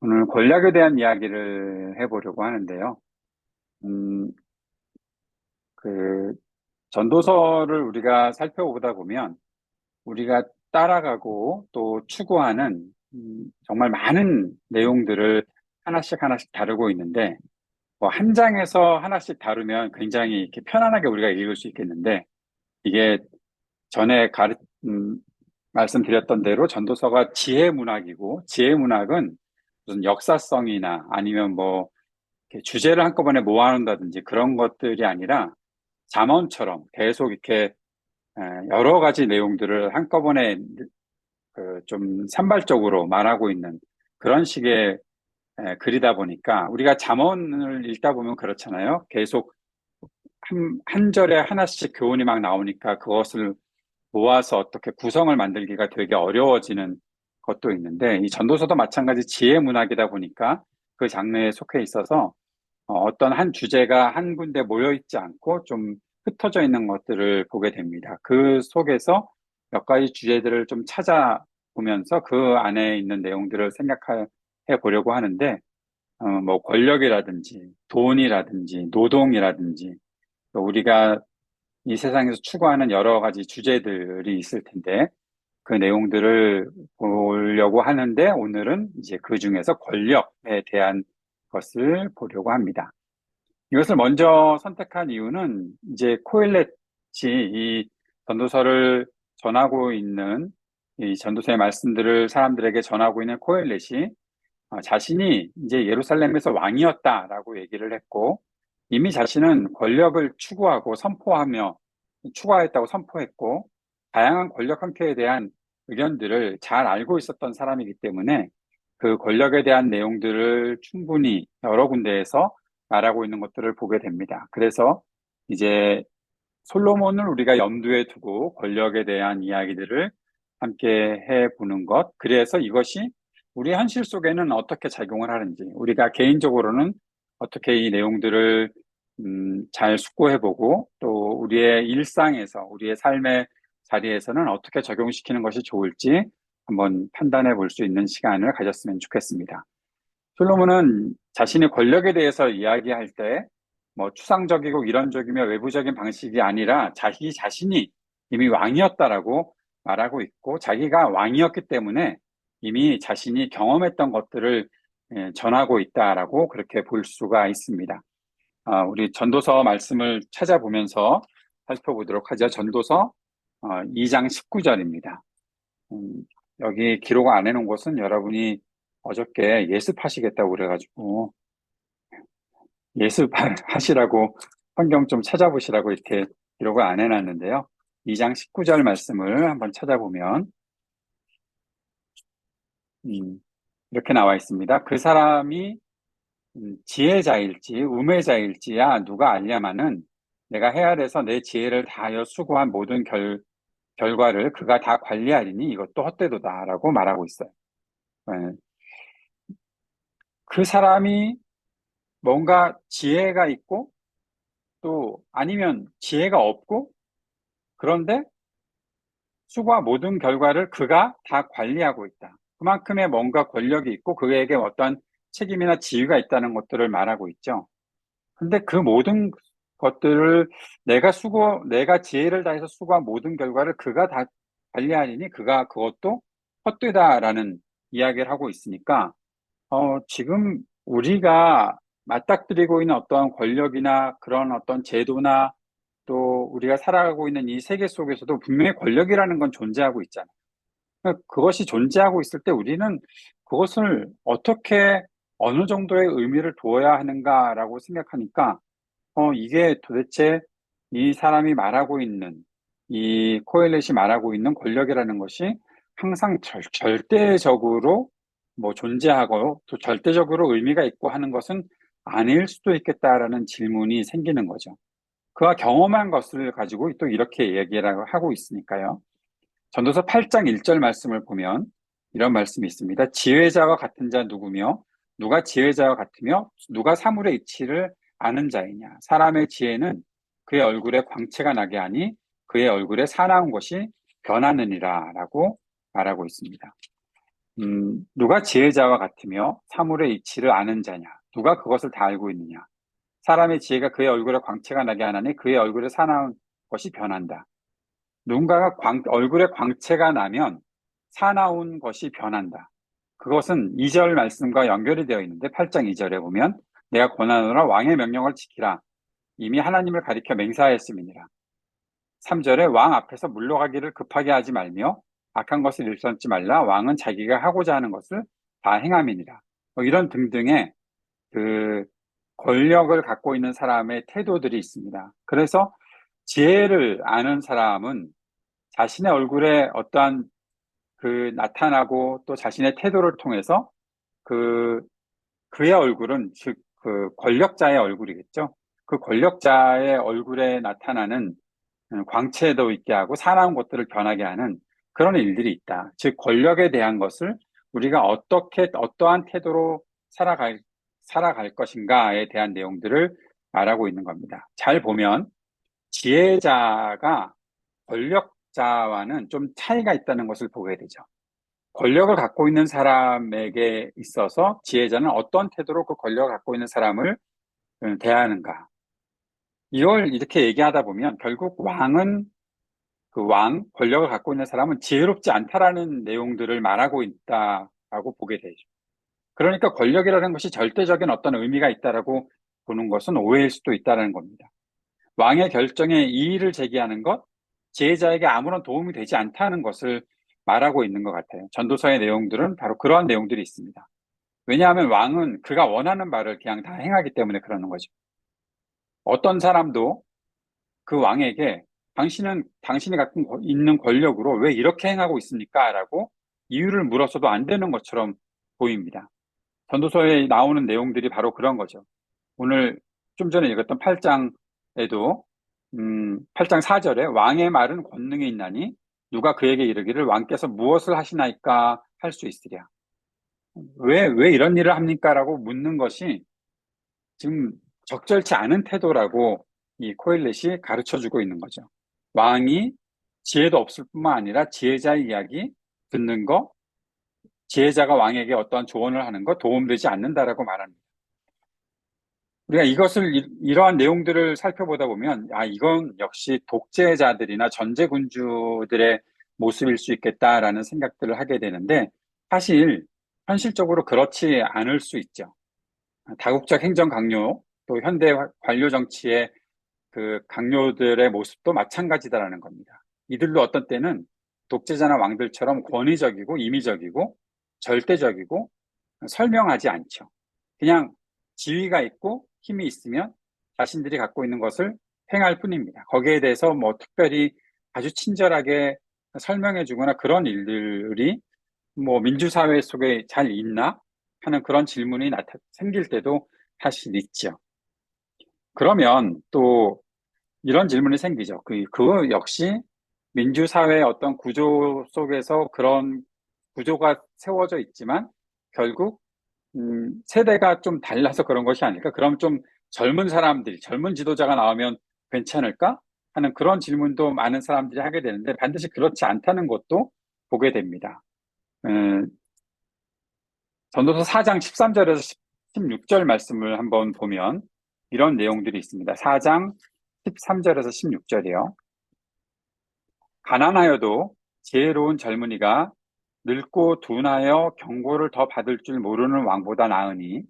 오늘 권력에 대한 이야기를 해보려고 하는데요. 음, 그, 전도서를 우리가 살펴보다 보면 우리가 따라가고 또 추구하는 정말 많은 내용들을 하나씩 하나씩 다루고 있는데, 뭐 한 장에서 하나씩 다루면 굉장히 이렇게 편안하게 우리가 읽을 수 있겠는데, 이게 전에 말씀드렸던 대로 전도서가 지혜 문학이고, 지혜 문학은 무슨 역사성이나 아니면 뭐 이렇게 주제를 한꺼번에 모아놓는다든지 그런 것들이 아니라 잠언처럼 계속 이렇게 여러 가지 내용들을 한꺼번에 그좀 산발적으로 말하고 있는 그런 식의 글이다 보니까 우리가 잠언을 읽다 보면 그렇잖아요. 계속 한 절에 하나씩 교훈이 막 나오니까 그것을 모아서 어떻게 구성을 만들기가 되게 어려워지는 것도 있는데 이 전도서도 마찬가지 지혜 문학이다 보니까 그 장르에 속해 있어서 어떤 한 주제가 한 군데 모여 있지 않고 좀 흩어져 있는 것들을 보게 됩니다. 그 속에서 몇 가지 주제들을 좀 찾아보면서 그 안에 있는 내용들을 생각해 보려고 하는데, 뭐 권력이라든지 돈이라든지 노동이라든지 또 우리가 이 세상에서 추구하는 여러 가지 주제들이 있을 텐데 그 내용들을 보려고 하는데 오늘은 이제 그 중에서 권력에 대한 것을 보려고 합니다. 이것을 먼저 선택한 이유는 이제 코엘렛이 이 전도서를 전하고 있는 이 전도서의 말씀들을 사람들에게 전하고 있는 코엘렛이 자신이 이제 예루살렘에서 왕이었다라고 얘기를 했고 이미 자신은 권력을 추구하고 선포하며 추구하였다고 선포했고 다양한 권력 형태에 대한 의견들을 잘 알고 있었던 사람이기 때문에 그 권력에 대한 내용들을 충분히 여러 군데에서 말하고 있는 것들을 보게 됩니다. 그래서 이제 솔로몬을 우리가 염두에 두고 권력에 대한 이야기들을 함께 해보는 것. 그래서 이것이 우리 현실 속에는 어떻게 작용을 하는지, 우리가 개인적으로는 어떻게 이 내용들을 잘 숙고해보고 또 우리의 일상에서, 우리의 삶의 자리에서는 어떻게 적용시키는 것이 좋을지 한번 판단해 볼 수 있는 시간을 가졌으면 좋겠습니다. 솔로몬은 자신의 권력에 대해서 이야기할 때, 뭐, 추상적이고 이론적이며 외부적인 방식이 아니라 자기 자신이 이미 왕이었다라고 말하고 있고, 자기가 왕이었기 때문에 이미 자신이 경험했던 것들을 전하고 있다라고 그렇게 볼 수가 있습니다. 우리 전도서 말씀을 찾아보면서 살펴보도록 하죠. 전도서 2장 19절입니다. 여기 기록 안 해놓은 것은 여러분이 어저께 예습하시겠다고 그래가지고 예습하시라고 성경 좀 찾아보시라고 이렇게 기록을 안 해놨는데요. 2장 19절 말씀을 한번 찾아보면 이렇게 나와 있습니다. 그 사람이 지혜자일지 우매자일지야 누가 알냐마는 내가 해 아래서 내 지혜를 다하여 수고한 모든 결과를 그가 다 관리하리니 이것도 헛되도다라고 말하고 있어요. 네. 그 사람이 뭔가 지혜가 있고 또 아니면 지혜가 없고 그런데 수고와 모든 결과를 그가 다 관리하고 있다. 그만큼의 뭔가 권력이 있고 그에게 어떤 책임이나 지위가 있다는 것들을 말하고 있죠. 근데 그 모든 것들을 내가 지혜를 다해서 수고한 모든 결과를 그가 다 관리하리니 그가 그것도 헛되다라는 이야기를 하고 있으니까 지금 우리가 맞닥뜨리고 있는 어떤 권력이나 그런 어떤 제도나 또 우리가 살아가고 있는 이 세계 속에서도 분명히 권력이라는 건 존재하고 있잖아요. 그러니까 그것이 존재하고 있을 때 우리는 그것을 어떻게 어느 정도의 의미를 두어야 하는가라고 생각하니까 이게 도대체 이 사람이 말하고 있는 이 코엘렛이 말하고 있는 권력이라는 것이 항상 절대적으로 뭐 존재하고 또 절대적으로 의미가 있고 하는 것은 아닐 수도 있겠다라는 질문이 생기는 거죠. 그가 경험한 것을 가지고 또 이렇게 얘기를 하고 있으니까요. 전도서 8장 1절 말씀을 보면 이런 말씀이 있습니다. 지혜자와 같은 자 누구며 누가 지혜자와 같으며 누가 사물의 이치를 아는 자이냐. 사람의 지혜는 그의 얼굴에 광채가 나게 하니 그의 얼굴에 사나운 것이 변하느니라 라고 말하고 있습니다. 누가 지혜자와 같으며 사물의 이치를 아는 자냐? 누가 그것을 다 알고 있느냐? 사람의 지혜가 그의 얼굴에 광채가 나게 하나니 그의 얼굴에 사나운 것이 변한다. 누군가가 얼굴에 광채가 나면 사나운 것이 변한다. 그것은 2절 말씀과 연결이 되어 있는데 8장 2절에 보면 내가 권하노라 왕의 명령을 지키라. 이미 하나님을 가리켜 맹세하였음이니라. 3절에 왕 앞에서 물러가기를 급하게 하지 말며 악한 것을 일삼지 말라. 왕은 자기가 하고자 하는 것을 다 행함이니라. 이런 등등의 그 권력을 갖고 있는 사람의 태도들이 있습니다. 그래서 지혜를 아는 사람은 자신의 얼굴에 어떠한 나타나고 또 자신의 태도를 통해서 그의 얼굴은 즉 그 권력자의 얼굴이겠죠. 그 권력자의 얼굴에 나타나는 광채도 있게 하고 사나운 것들을 변하게 하는 그런 일들이 있다. 즉 권력에 대한 것을 우리가 어떠한 태도로 살아갈 것인가에 대한 내용들을 말하고 있는 겁니다. 잘 보면 지혜자가 권력자와는 좀 차이가 있다는 것을 보게 되죠. 권력을 갖고 있는 사람에게 있어서 지혜자는 어떤 태도로 그 권력을 갖고 있는 사람을 대하는가. 이걸 이렇게 얘기하다 보면 결국 권력을 갖고 있는 사람은 지혜롭지 않다라는 내용들을 말하고 있다라고 보게 되죠. 그러니까 권력이라는 것이 절대적인 어떤 의미가 있다라고 보는 것은 오해일 수도 있다는 겁니다. 왕의 결정에 이의를 제기하는 것, 지혜자에게 아무런 도움이 되지 않다는 것을 말하고 있는 것 같아요. 전도서의 내용들은 바로 그러한 내용들이 있습니다. 왜냐하면 왕은 그가 원하는 바를 그냥 다 행하기 때문에 그러는 거죠. 어떤 사람도 그 왕에게 당신이 갖고 있는 권력으로 왜 이렇게 행하고 있습니까? 라고 이유를 물어서도 안 되는 것처럼 보입니다. 전도서에 나오는 내용들이 바로 그런 거죠. 오늘 좀 전에 읽었던 8장에도 8장 4절에 왕의 말은 권능이 있나니 누가 그에게 이르기를 왕께서 무엇을 하시나이까 할 수 있으랴. 왜 이런 일을 합니까? 라고 묻는 것이 지금 적절치 않은 태도라고 이 코엘렛이 가르쳐주고 있는 거죠. 왕이 지혜도 없을 뿐만 아니라 지혜자의 이야기 듣는 거, 지혜자가 왕에게 어떠한 조언을 하는 거 도움되지 않는다라고 말합니다. 우리가 이러한 내용들을 살펴보다 보면, 이건 역시 독재자들이나 전제군주들의 모습일 수 있겠다라는 생각들을 하게 되는데, 사실, 현실적으로 그렇지 않을 수 있죠. 다국적 행정 강요, 또 현대 관료 정치의 그 강요들의 모습도 마찬가지다라는 겁니다. 이들도 어떤 때는 독재자나 왕들처럼 권위적이고 임의적이고 절대적이고 설명하지 않죠. 그냥 지위가 있고 힘이 있으면 자신들이 갖고 있는 것을 행할 뿐입니다. 거기에 대해서 뭐 특별히 아주 친절하게 설명해 주거나 그런 일들이 뭐 민주사회 속에 잘 있나 하는 그런 질문이 생길 때도 사실 있죠. 그러면 또 이런 질문이 생기죠. 그 역시 민주사회의 어떤 구조 속에서 그런 구조가 세워져 있지만 결국 세대가 좀 달라서 그런 것이 아닐까? 그럼 좀 젊은 지도자가 나오면 괜찮을까? 하는 그런 질문도 많은 사람들이 하게 되는데 반드시 그렇지 않다는 것도 보게 됩니다. 전도서 4장 13절에서 16절 말씀을 한번 보면 이런 내용들이 있습니다. 4장 13절에서 16절이요. 가난하여도 지혜로운 젊은이가 늙고 둔하여 경고를 더 받을 줄 모르는 왕보다 나으니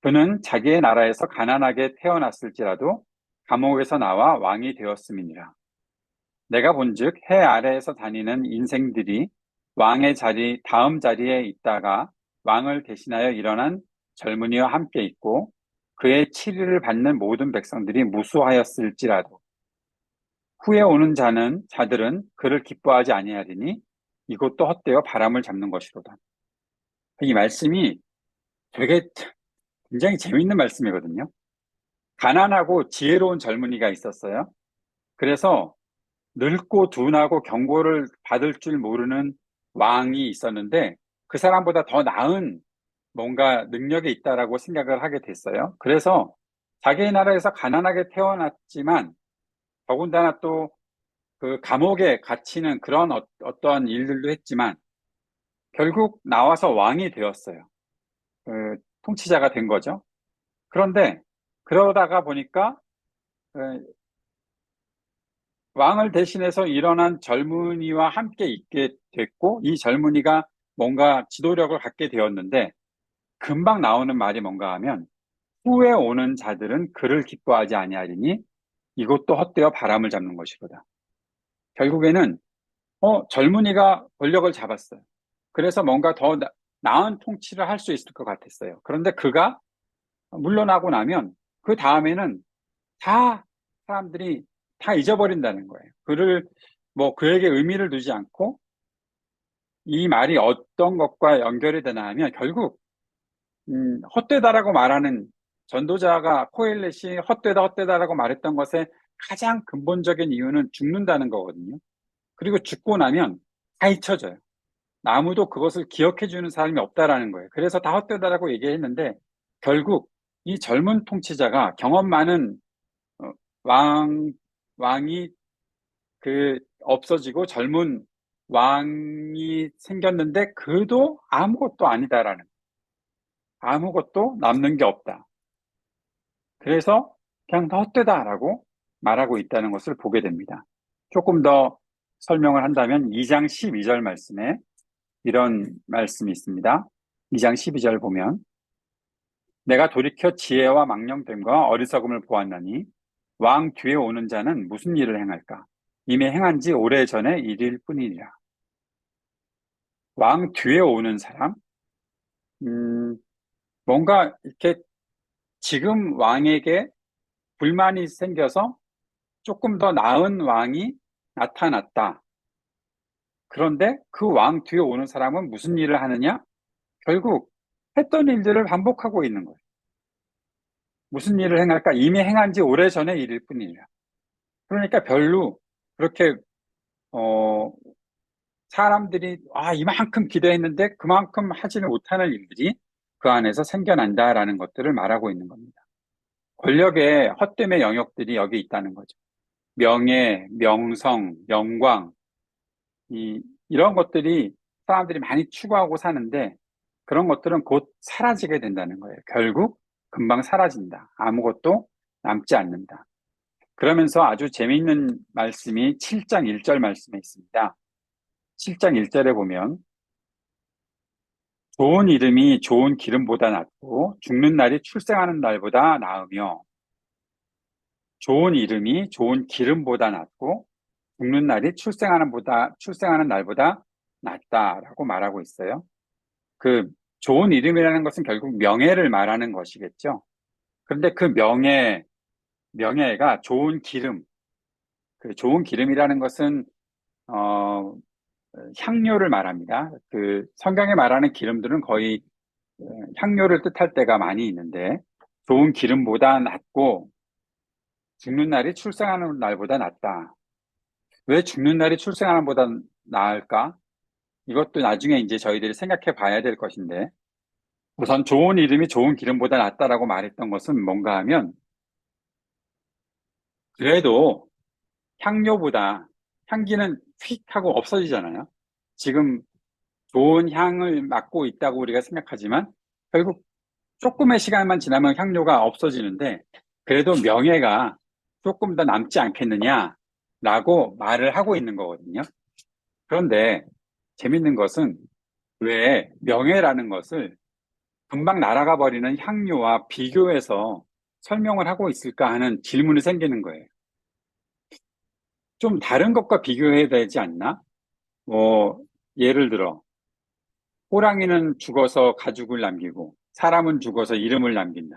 그는 자기의 나라에서 가난하게 태어났을지라도 감옥에서 나와 왕이 되었음이니라. 내가 본즉 해 아래에서 다니는 인생들이 다음 자리에 있다가 왕을 대신하여 일어난 젊은이와 함께 있고 그의 치리를 받는 모든 백성들이 무수하였을지라도 후에 오는 자들은 그를 기뻐하지 아니하리니 이것도 헛되어 바람을 잡는 것이로다. 이 말씀이 되게 굉장히 재미있는 말씀이거든요. 가난하고 지혜로운 젊은이가 있었어요. 그래서 늙고 둔하고 경고를 받을 줄 모르는 왕이 있었는데 그 사람보다 더 나은 뭔가 능력이 있다라고 생각을 하게 됐어요. 그래서 자기 나라에서 가난하게 태어났지만 더군다나 또 그 감옥에 갇히는 그런 어떠한 일들도 했지만 결국 나와서 왕이 되었어요. 통치자가 된 거죠. 그런데 그러다가 보니까 어, 왕을 대신해서 일어난 젊은이와 함께 있게 됐고 이 젊은이가 뭔가 지도력을 갖게 되었는데 금방 나오는 말이 뭔가 하면 후에 오는 자들은 그를 기뻐하지 아니하리니 이것도 헛되어 바람을 잡는 것이로다. 결국에는 젊은이가 권력을 잡았어요. 그래서 뭔가 더 나은 통치를 할 수 있을 것 같았어요. 그런데 그가 물러나고 나면 그 다음에는 다 사람들이 다 잊어버린다는 거예요. 그에게 의미를 두지 않고 이 말이 어떤 것과 연결이 되나 하면 결국, 헛되다라고 말하는 전도자가 코엘렛이 헛되다, 헛되다라고 말했던 것의 가장 근본적인 이유는 죽는다는 거거든요. 그리고 죽고 나면 다 잊혀져요. 아무도 그것을 기억해주는 사람이 없다라는 거예요. 그래서 다 헛되다라고 얘기했는데 결국 이 젊은 통치자가 경험 많은 어, 왕, 왕이 없어지고 젊은 왕이 생겼는데 그도 아무것도 아니다라는, 아무것도 남는 게 없다. 그래서 그냥 다 헛되다라고 말하고 있다는 것을 보게 됩니다. 조금 더 설명을 한다면 2장 12절 말씀에 이런 말씀이 있습니다. 2장 12절 보면 내가 돌이켜 지혜와 망령됨과 어리석음을 보았나니 왕 뒤에 오는 자는 무슨 일을 행할까? 이미 행한 지 오래전의 일일 뿐이니라. 왕 뒤에 오는 사람? 음, 뭔가 이렇게 지금 왕에게 불만이 생겨서 조금 더 나은 왕이 나타났다. 그런데 그 왕 뒤에 오는 사람은 무슨 일을 하느냐? 결국 했던 일들을 반복하고 있는 거예요. 무슨 일을 행할까? 이미 행한 지 오래전의 일일 뿐이니라. 그러니까 별로 그렇게 어, 사람들이 이만큼 기대했는데 그만큼 하지는 못하는 일들이 그 안에서 생겨난다라는 것들을 말하고 있는 겁니다. 권력의 헛됨의 영역들이 여기 있다는 거죠. 명예, 명성, 영광, 이런 것들이 사람들이 많이 추구하고 사는데 그런 것들은 곧 사라지게 된다는 거예요. 결국 금방 사라진다. 아무것도 남지 않는다. 그러면서 아주 재미있는 말씀이 7장 1절 말씀에 있습니다. 7장 1절에 보면 좋은 이름이 좋은 기름보다 낫고 죽는 날이 출생하는 날보다 나으며 좋은 이름이 좋은 기름보다 낫고 죽는 날이 출생하는 날보다 낫다라고 말하고 있어요. 그 좋은 이름이라는 것은 결국 명예를 말하는 것이겠죠. 그런데 그 명예가 좋은 기름, 그 좋은 기름이라는 것은 어, 향료를 말합니다. 그 성경에 말하는 기름들은 거의 향료를 뜻할 때가 많이 있는데 좋은 기름보다 낫고 죽는 날이 출생하는 날보다 낫다. 왜 죽는 날이 출생하는 날보다 나을까? 이것도 나중에 이제 저희들이 생각해 봐야 될 것인데 우선 좋은 이름이 좋은 기름보다 낫다라고 말했던 것은 뭔가 하면 그래도 향료보다 향기는 휙 하고 없어지잖아요. 지금 좋은 향을 맡고 있다고 우리가 생각하지만 결국 조금의 시간만 지나면 향료가 없어지는데 그래도 명예가 조금 더 남지 않겠느냐라고 말을 하고 있는 거거든요. 그런데 재밌는 것은 왜 명예라는 것을 금방 날아가 버리는 향료와 비교해서 설명을 하고 있을까 하는 질문이 생기는 거예요. 좀 다른 것과 비교해야 되지 않나? 뭐, 예를 들어, 호랑이는 죽어서 가죽을 남기고, 사람은 죽어서 이름을 남긴다.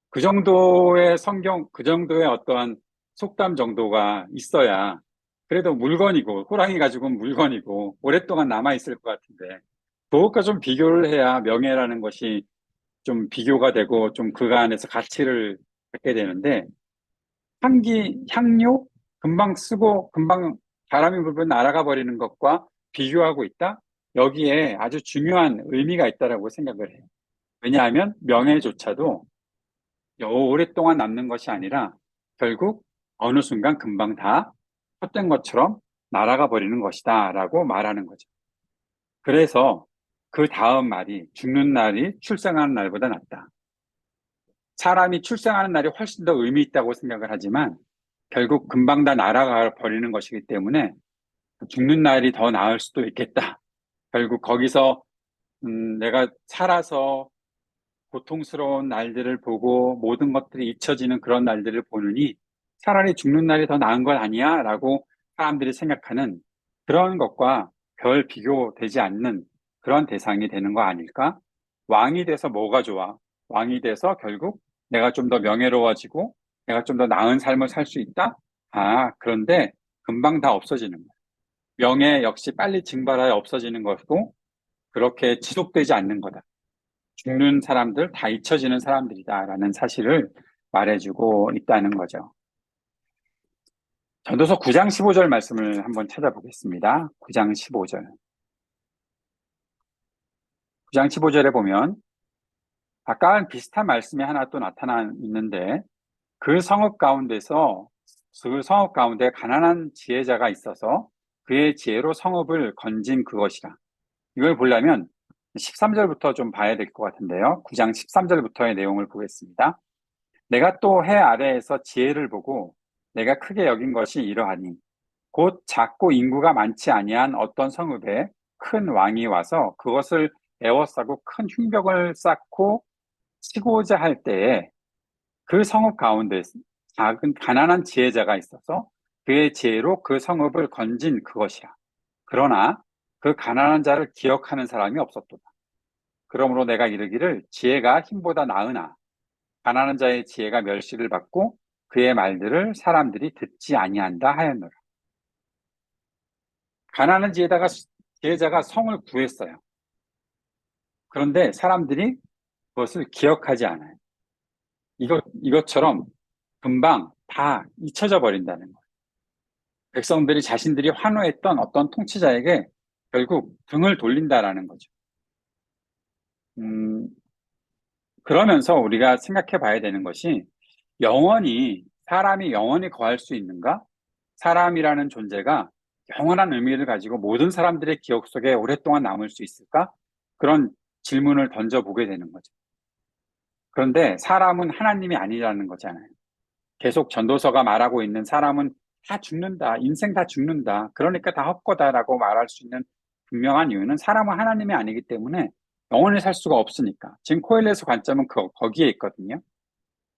그 정도의 어떠한 속담 정도가 있어야, 그래도 물건이고, 호랑이 가죽은 물건이고, 오랫동안 남아있을 것 같은데, 그것과 좀 비교를 해야 명예라는 것이 좀 비교가 되고, 좀 그 안에서 가치를 갖게 되는데, 향료? 금방 쓰고 금방 바람이 불면 날아가 버리는 것과 비교하고 있다? 여기에 아주 중요한 의미가 있다라고 생각을 해요. 왜냐하면 명예조차도 오랫동안 남는 것이 아니라 결국 어느 순간 금방 다 헛된 것처럼 날아가 버리는 것이다 라고 말하는 거죠. 그래서 그 다음 말이 죽는 날이 출생하는 날보다 낫다. 사람이 출생하는 날이 훨씬 더 의미 있다고 생각을 하지만 결국 금방 다 날아가 버리는 것이기 때문에 죽는 날이 더 나을 수도 있겠다. 결국 거기서 내가 살아서 고통스러운 날들을 보고 모든 것들이 잊혀지는 그런 날들을 보느니 차라리 죽는 날이 더 나은 것 아니야? 라고 사람들이 생각하는 그런 것과 별 비교되지 않는 그런 대상이 되는 거 아닐까? 왕이 돼서 뭐가 좋아? 왕이 돼서 결국 내가 좀 더 명예로워지고 내가 좀 더 나은 삶을 살 수 있다? 아, 그런데 금방 다 없어지는 거야. 명예 역시 빨리 증발하여 없어지는 것이고 그렇게 지속되지 않는 거다. 죽는 사람들, 다 잊혀지는 사람들이다라는 사실을 말해주고 있다는 거죠. 전도서 9장 15절 말씀을 한번 찾아보겠습니다. 9장 15절. 9장 15절에 보면 아까는 비슷한 말씀이 하나 또 나타나 있는데 그 성읍 가운데서 그 성읍 가운데 가난한 지혜자가 있어서 그의 지혜로 성읍을 건진 그것이라. 이걸 보려면 13절부터 좀 봐야 될 것 같은데요. 9장 13절부터의 내용을 보겠습니다. 내가 또 해 아래에서 지혜를 보고 내가 크게 여긴 것이 이러하니 곧 작고 인구가 많지 아니한 어떤 성읍에 큰 왕이 와서 그것을 에워싸고 큰 흉벽을 쌓고 치고자 할 때에 그 성읍 가운데 작은 가난한 지혜자가 있어서 그의 지혜로 그 성읍을 건진 그것이야. 그러나 그 가난한 자를 기억하는 사람이 없었도다. 그러므로 내가 이르기를 지혜가 힘보다 나으나 가난한 자의 지혜가 멸시를 받고 그의 말들을 사람들이 듣지 아니한다 하였노라. 가난한 지혜자가 성을 구했어요. 그런데 사람들이 그것을 기억하지 않아요. 이것처럼 금방 다 잊혀져 버린다는 거예요. 백성들이 자신들이 환호했던 어떤 통치자에게 결국 등을 돌린다라는 거죠. 음, 그러면서 우리가 생각해 봐야 되는 것이 사람이 영원히 거할 수 있는가? 사람이라는 존재가 영원한 의미를 가지고 모든 사람들의 기억 속에 오랫동안 남을 수 있을까? 그런 질문을 던져보게 되는 거죠. 그런데 사람은 하나님이 아니라는 거잖아요. 계속 전도서가 말하고 있는 사람은 다 죽는다. 인생 다 죽는다. 그러니까 다 헛거다라고 말할 수 있는 분명한 이유는 사람은 하나님이 아니기 때문에 영원히 살 수가 없으니까. 지금 코엘레스 관점은 거기에 있거든요.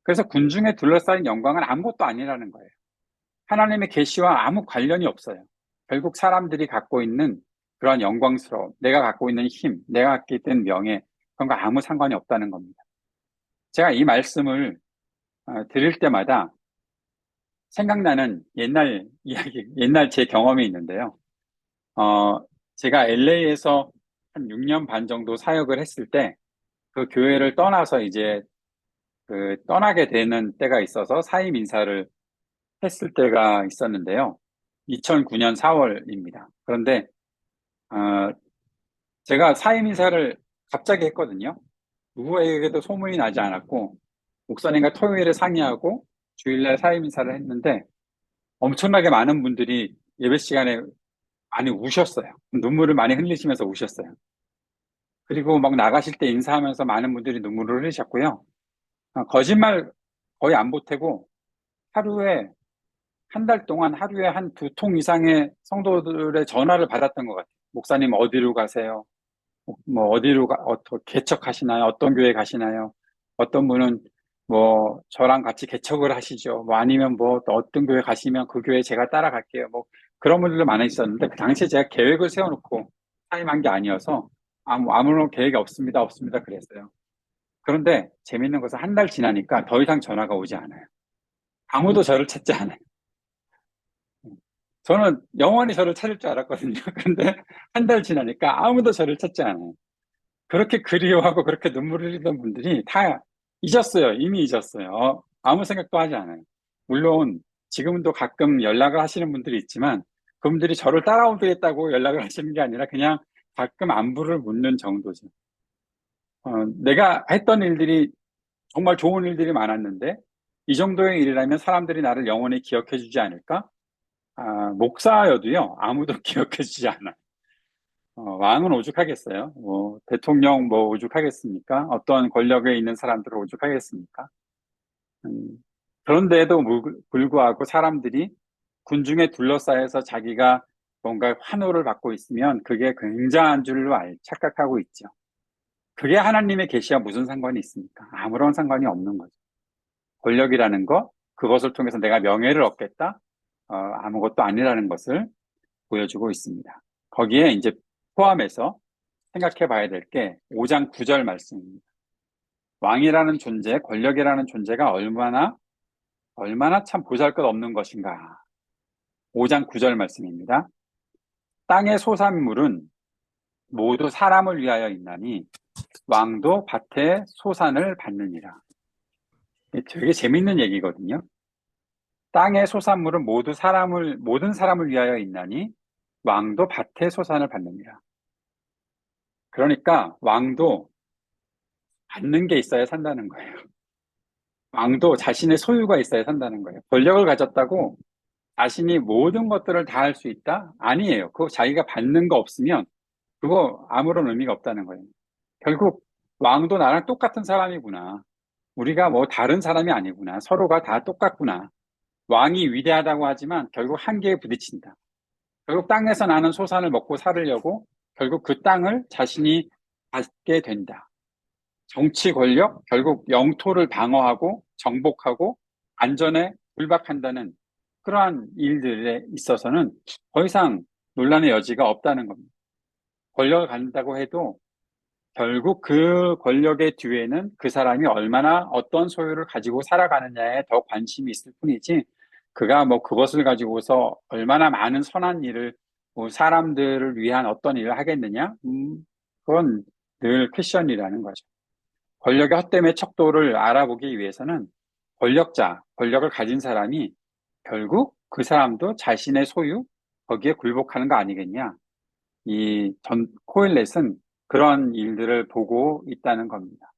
그래서 군중에 둘러싸인 영광은 아무것도 아니라는 거예요. 하나님의 계시와 아무 관련이 없어요. 결국 사람들이 갖고 있는 그런 영광스러움, 내가 갖고 있는 힘, 내가 갖고 있는 명예, 그런 거 아무 상관이 없다는 겁니다. 제가 이 말씀을 드릴 때마다 생각나는 옛날 이야기, 옛날 제 경험이 있는데요. 어, 제가 LA에서 한 6년 반 정도 사역을 했을 때 그 교회를 떠나서 이제 떠나게 되는 때가 있어서 사임 인사를 했을 때가 있었는데요. 2009년 4월입니다. 그런데 제가 사임 인사를 갑자기 했거든요. 누구에게도 소문이 나지 않았고 목사님과 토요일에 상의하고 주일날 사임 인사를 했는데 엄청나게 많은 분들이 예배 시간에 많이 우셨어요. 눈물을 많이 흘리시면서 우셨어요. 그리고 막 나가실 때 인사하면서 많은 분들이 눈물을 흘리셨고요. 거짓말 거의 안 보태고 하루에 한 달 동안 하루에 한 2통 이상의 성도들의 전화를 받았던 것 같아요. 목사님 어디로 가세요? 뭐 어떻게 개척하시나요? 어떤 교회 가시나요? 어떤 분은 뭐 저랑 같이 개척을 하시죠. 뭐 아니면 뭐 또 어떤 교회 가시면 그 교회 제가 따라갈게요. 뭐 그런 분들도 많이 있었는데 그 당시에 제가 계획을 세워놓고 사임한 게 아니어서 아무런 계획이 없습니다 그랬어요. 그런데 재밌는 것은 한 달 지나니까 더 이상 전화가 오지 않아요. 아무도 저를 찾지 않아요. 저는 영원히 저를 찾을 줄 알았거든요. 그런데 한 달 지나니까 아무도 저를 찾지 않아요. 그렇게 그리워하고 그렇게 눈물을 흘리던 분들이 다 잊었어요. 이미 잊었어요. 아무 생각도 하지 않아요. 물론 지금도 가끔 연락을 하시는 분들이 있지만 그분들이 저를 따라오겠다고 연락을 하시는 게 아니라 그냥 가끔 안부를 묻는 정도죠. 내가 했던 일들이 정말 좋은 일들이 많았는데 이 정도의 일이라면 사람들이 나를 영원히 기억해 주지 않을까? 목사여도요, 아무도 기억해 주지 않아요. 왕은 오죽하겠어요? 뭐, 대통령 뭐 오죽하겠습니까? 어떤 권력에 있는 사람들은 오죽하겠습니까? 음, 그런데도 불구하고 사람들이 군중에 둘러싸여서 자기가 뭔가 환호를 받고 있으면 그게 굉장한 줄로 착각하고 있죠. 그게 하나님의 계시와 무슨 상관이 있습니까? 아무런 상관이 없는 거죠. 권력이라는 것, 그것을 통해서 내가 명예를 얻겠다? 아무것도 아니라는 것을 보여주고 있습니다. 거기에 이제 포함해서 생각해 봐야 될 게 5장 9절 말씀입니다. 왕이라는 존재, 권력이라는 존재가 얼마나 참 보잘것없는 것인가. 5장 9절 말씀입니다. 땅의 소산물은 모두 사람을 위하여 있나니 왕도 밭의 소산을 받느니라. 되게 재밌는 얘기거든요. 땅의 소산물은 모든 사람을 위하여 있나니 왕도 밭의 소산을 받느니라. 그러니까 왕도 받는 게 있어야 산다는 거예요. 왕도 자신의 소유가 있어야 산다는 거예요. 권력을 가졌다고 자신이 모든 것들을 다 할 수 있다? 아니에요. 그거 자기가 받는 거 없으면 그거 아무런 의미가 없다는 거예요. 결국 왕도 나랑 똑같은 사람이구나. 우리가 뭐 다른 사람이 아니구나. 서로가 다 똑같구나. 왕이 위대하다고 하지만 결국 한계에 부딪힌다. 결국 땅에서 나는 소산을 먹고 살으려고 결국 그 땅을 자신이 갖게 된다. 정치 권력, 결국 영토를 방어하고 정복하고 안전에 불박한다는 그러한 일들에 있어서는 더 이상 논란의 여지가 없다는 겁니다. 권력을 갖는다고 해도 결국 그 권력의 뒤에는 그 사람이 얼마나 어떤 소유를 가지고 살아가느냐에 더 관심이 있을 뿐이지, 그가 뭐 그것을 가지고서 얼마나 많은 선한 일을, 뭐 사람들을 위한 어떤 일을 하겠느냐? 그건 늘 퀘션이라는 거죠. 권력의 헛됨의 척도를 알아보기 위해서는 권력을 가진 사람이 결국 그 사람도 자신의 소유, 거기에 굴복하는 거 아니겠냐? 이 코일렛은 그런 일들을 보고 있다는 겁니다.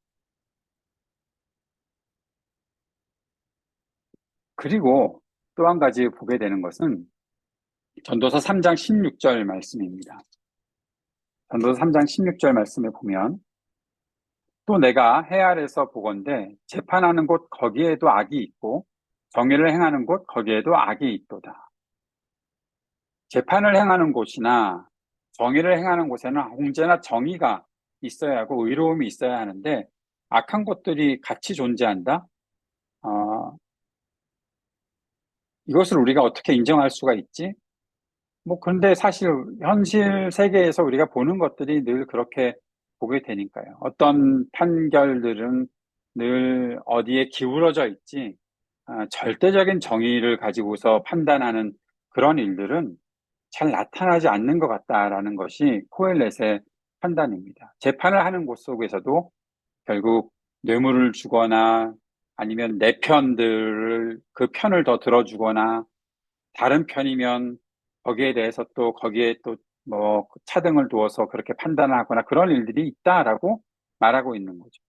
그리고 또 한 가지 보게 되는 것은 전도서 3장 16절 말씀입니다. 전도서 3장 16절 말씀에 보면 또 내가 해 아래서 보건대 재판하는 곳 거기에도 악이 있고 정의를 행하는 곳 거기에도 악이 있도다. 재판을 행하는 곳이나 정의를 행하는 곳에는 언제나 정의가 있어야 하고 의로움이 있어야 하는데 악한 것들이 같이 존재한다? 어, 이것을 우리가 어떻게 인정할 수가 있지? 뭐, 그런데 사실 현실 세계에서 우리가 보는 것들이 늘 그렇게 보게 되니까요. 어떤 판결들은 늘 어디에 기울어져 있지, 절대적인 정의를 가지고서 판단하는 그런 일들은 잘 나타나지 않는 것 같다라는 것이 코엘렛의 판단입니다. 재판을 하는 곳 속에서도 결국 뇌물을 주거나 아니면 내 편들을 그 편을 더 들어주거나 다른 편이면 거기에 대해서 또 거기에 또 뭐 차등을 두어서 그렇게 판단하거나 그런 일들이 있다라고 말하고 있는 거죠.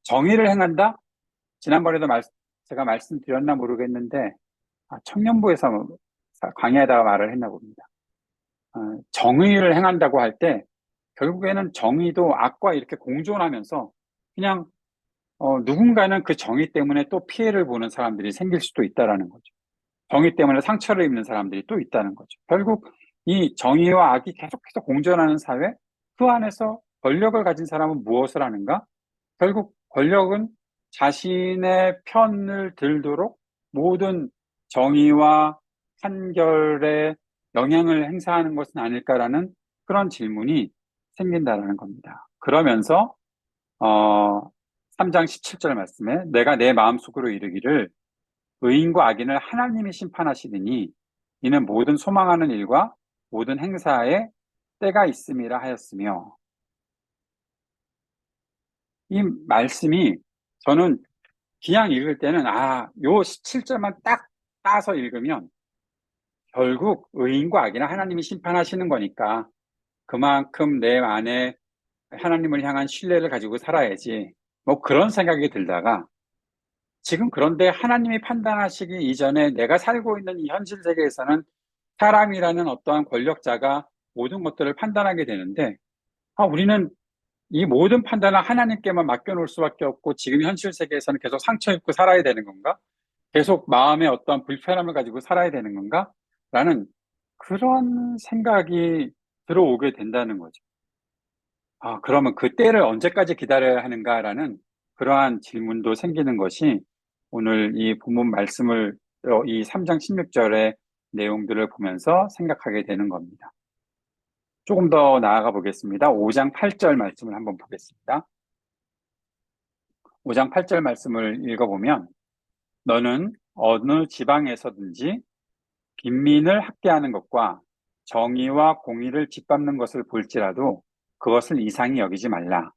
정의를 행한다? 지난번에도 제가 말씀드렸나 모르겠는데 청년부에서 강의하다가 말을 했나 봅니다. 정의를 행한다고 할 때 결국에는 정의도 악과 이렇게 공존하면서 그냥 누군가는 그 정의 때문에 또 피해를 보는 사람들이 생길 수도 있다라는 거죠. 정의 때문에 상처를 입는 사람들이 또 있다는 거죠. 결국 이 정의와 악이 계속해서 공존하는 사회, 그 안에서 권력을 가진 사람은 무엇을 하는가? 결국 권력은 자신의 편을 들도록 모든 정의와 판결에 영향을 행사하는 것은 아닐까라는 그런 질문이 생긴다라는 겁니다. 그러면서 3장 17절 말씀에 내가 내 마음속으로 이르기를 의인과 악인을 하나님이 심판하시더니 이는 모든 소망하는 일과 모든 행사에 때가 있음이라 하였으며, 이 말씀이 저는 그냥 읽을 때는 요 17절만 딱 따서 읽으면 결국 의인과 악인을 하나님이 심판하시는 거니까 그만큼 내 안에 하나님을 향한 신뢰를 가지고 살아야지, 뭐 그런 생각이 들다가 지금 그런데 하나님이 판단하시기 이전에 내가 살고 있는 이 현실 세계에서는 사람이라는 어떠한 권력자가 모든 것들을 판단하게 되는데, 우리는 이 모든 판단을 하나님께만 맡겨놓을 수밖에 없고 지금 현실 세계에서는 계속 상처 입고 살아야 되는 건가? 계속 마음에 어떤 불편함을 가지고 살아야 되는 건가? 라는 그런 생각이 들어오게 된다는 거죠. 그러면 그 때를 언제까지 기다려야 하는가라는 그러한 질문도 생기는 것이 오늘 이 본문 말씀을, 이 3장 16절의 내용들을 보면서 생각하게 되는 겁니다. 조금 더 나아가 보겠습니다. 5장 8절 말씀을 한번 보겠습니다. 5장 8절 말씀을 읽어보면 너는 어느 지방에서든지 빈민을 학대하는 것과 정의와 공의를 짓밟는 것을 볼지라도 그것을 이상히 여기지 말라.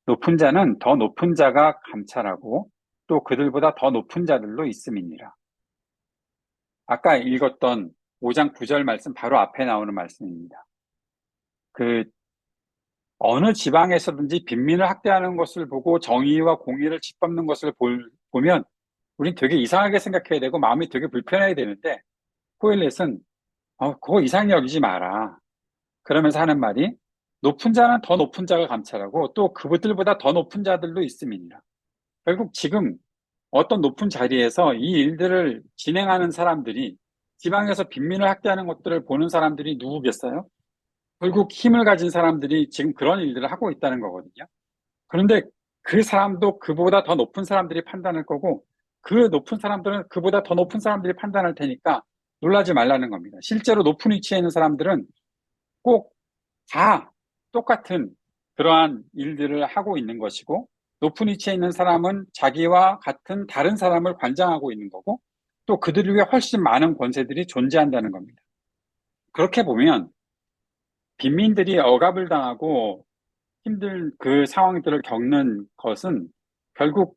높은 자는 더 높은 자가 감찰하고 또 그들보다 더 높은 자들도 있음이니라. 아까 읽었던 5장 9절 말씀 바로 앞에 나오는 말씀입니다. 그 어느 지방에서든지 빈민을 학대하는 것을 보고 정의와 공의를 짓밟는 것을 보면 우린 되게 이상하게 생각해야 되고 마음이 되게 불편해야 되는데 코엘렛은 그거 이상히 여기지 마라. 그러면서 하는 말이 높은 자는 더 높은 자가 감찰하고 또 그들보다 더 높은 자들도 있음이니라. 결국 지금 어떤 높은 자리에서 이 일들을 진행하는 사람들이 지방에서 빈민을 학대하는 것들을 보는 사람들이 누구겠어요? 결국 힘을 가진 사람들이 지금 그런 일들을 하고 있다는 거거든요. 그런데 그 사람도 그보다 더 높은 사람들이 판단할 거고 그 높은 사람들은 그보다 더 높은 사람들이 판단할 테니까 놀라지 말라는 겁니다. 실제로 높은 위치에 있는 사람들은 꼭 다 똑같은 그러한 일들을 하고 있는 것이고 높은 위치에 있는 사람은 자기와 같은 다른 사람을 관장하고 있는 거고 또 그들을 위해 훨씬 많은 권세들이 존재한다는 겁니다. 그렇게 보면 빈민들이 억압을 당하고 힘든 그 상황들을 겪는 것은 결국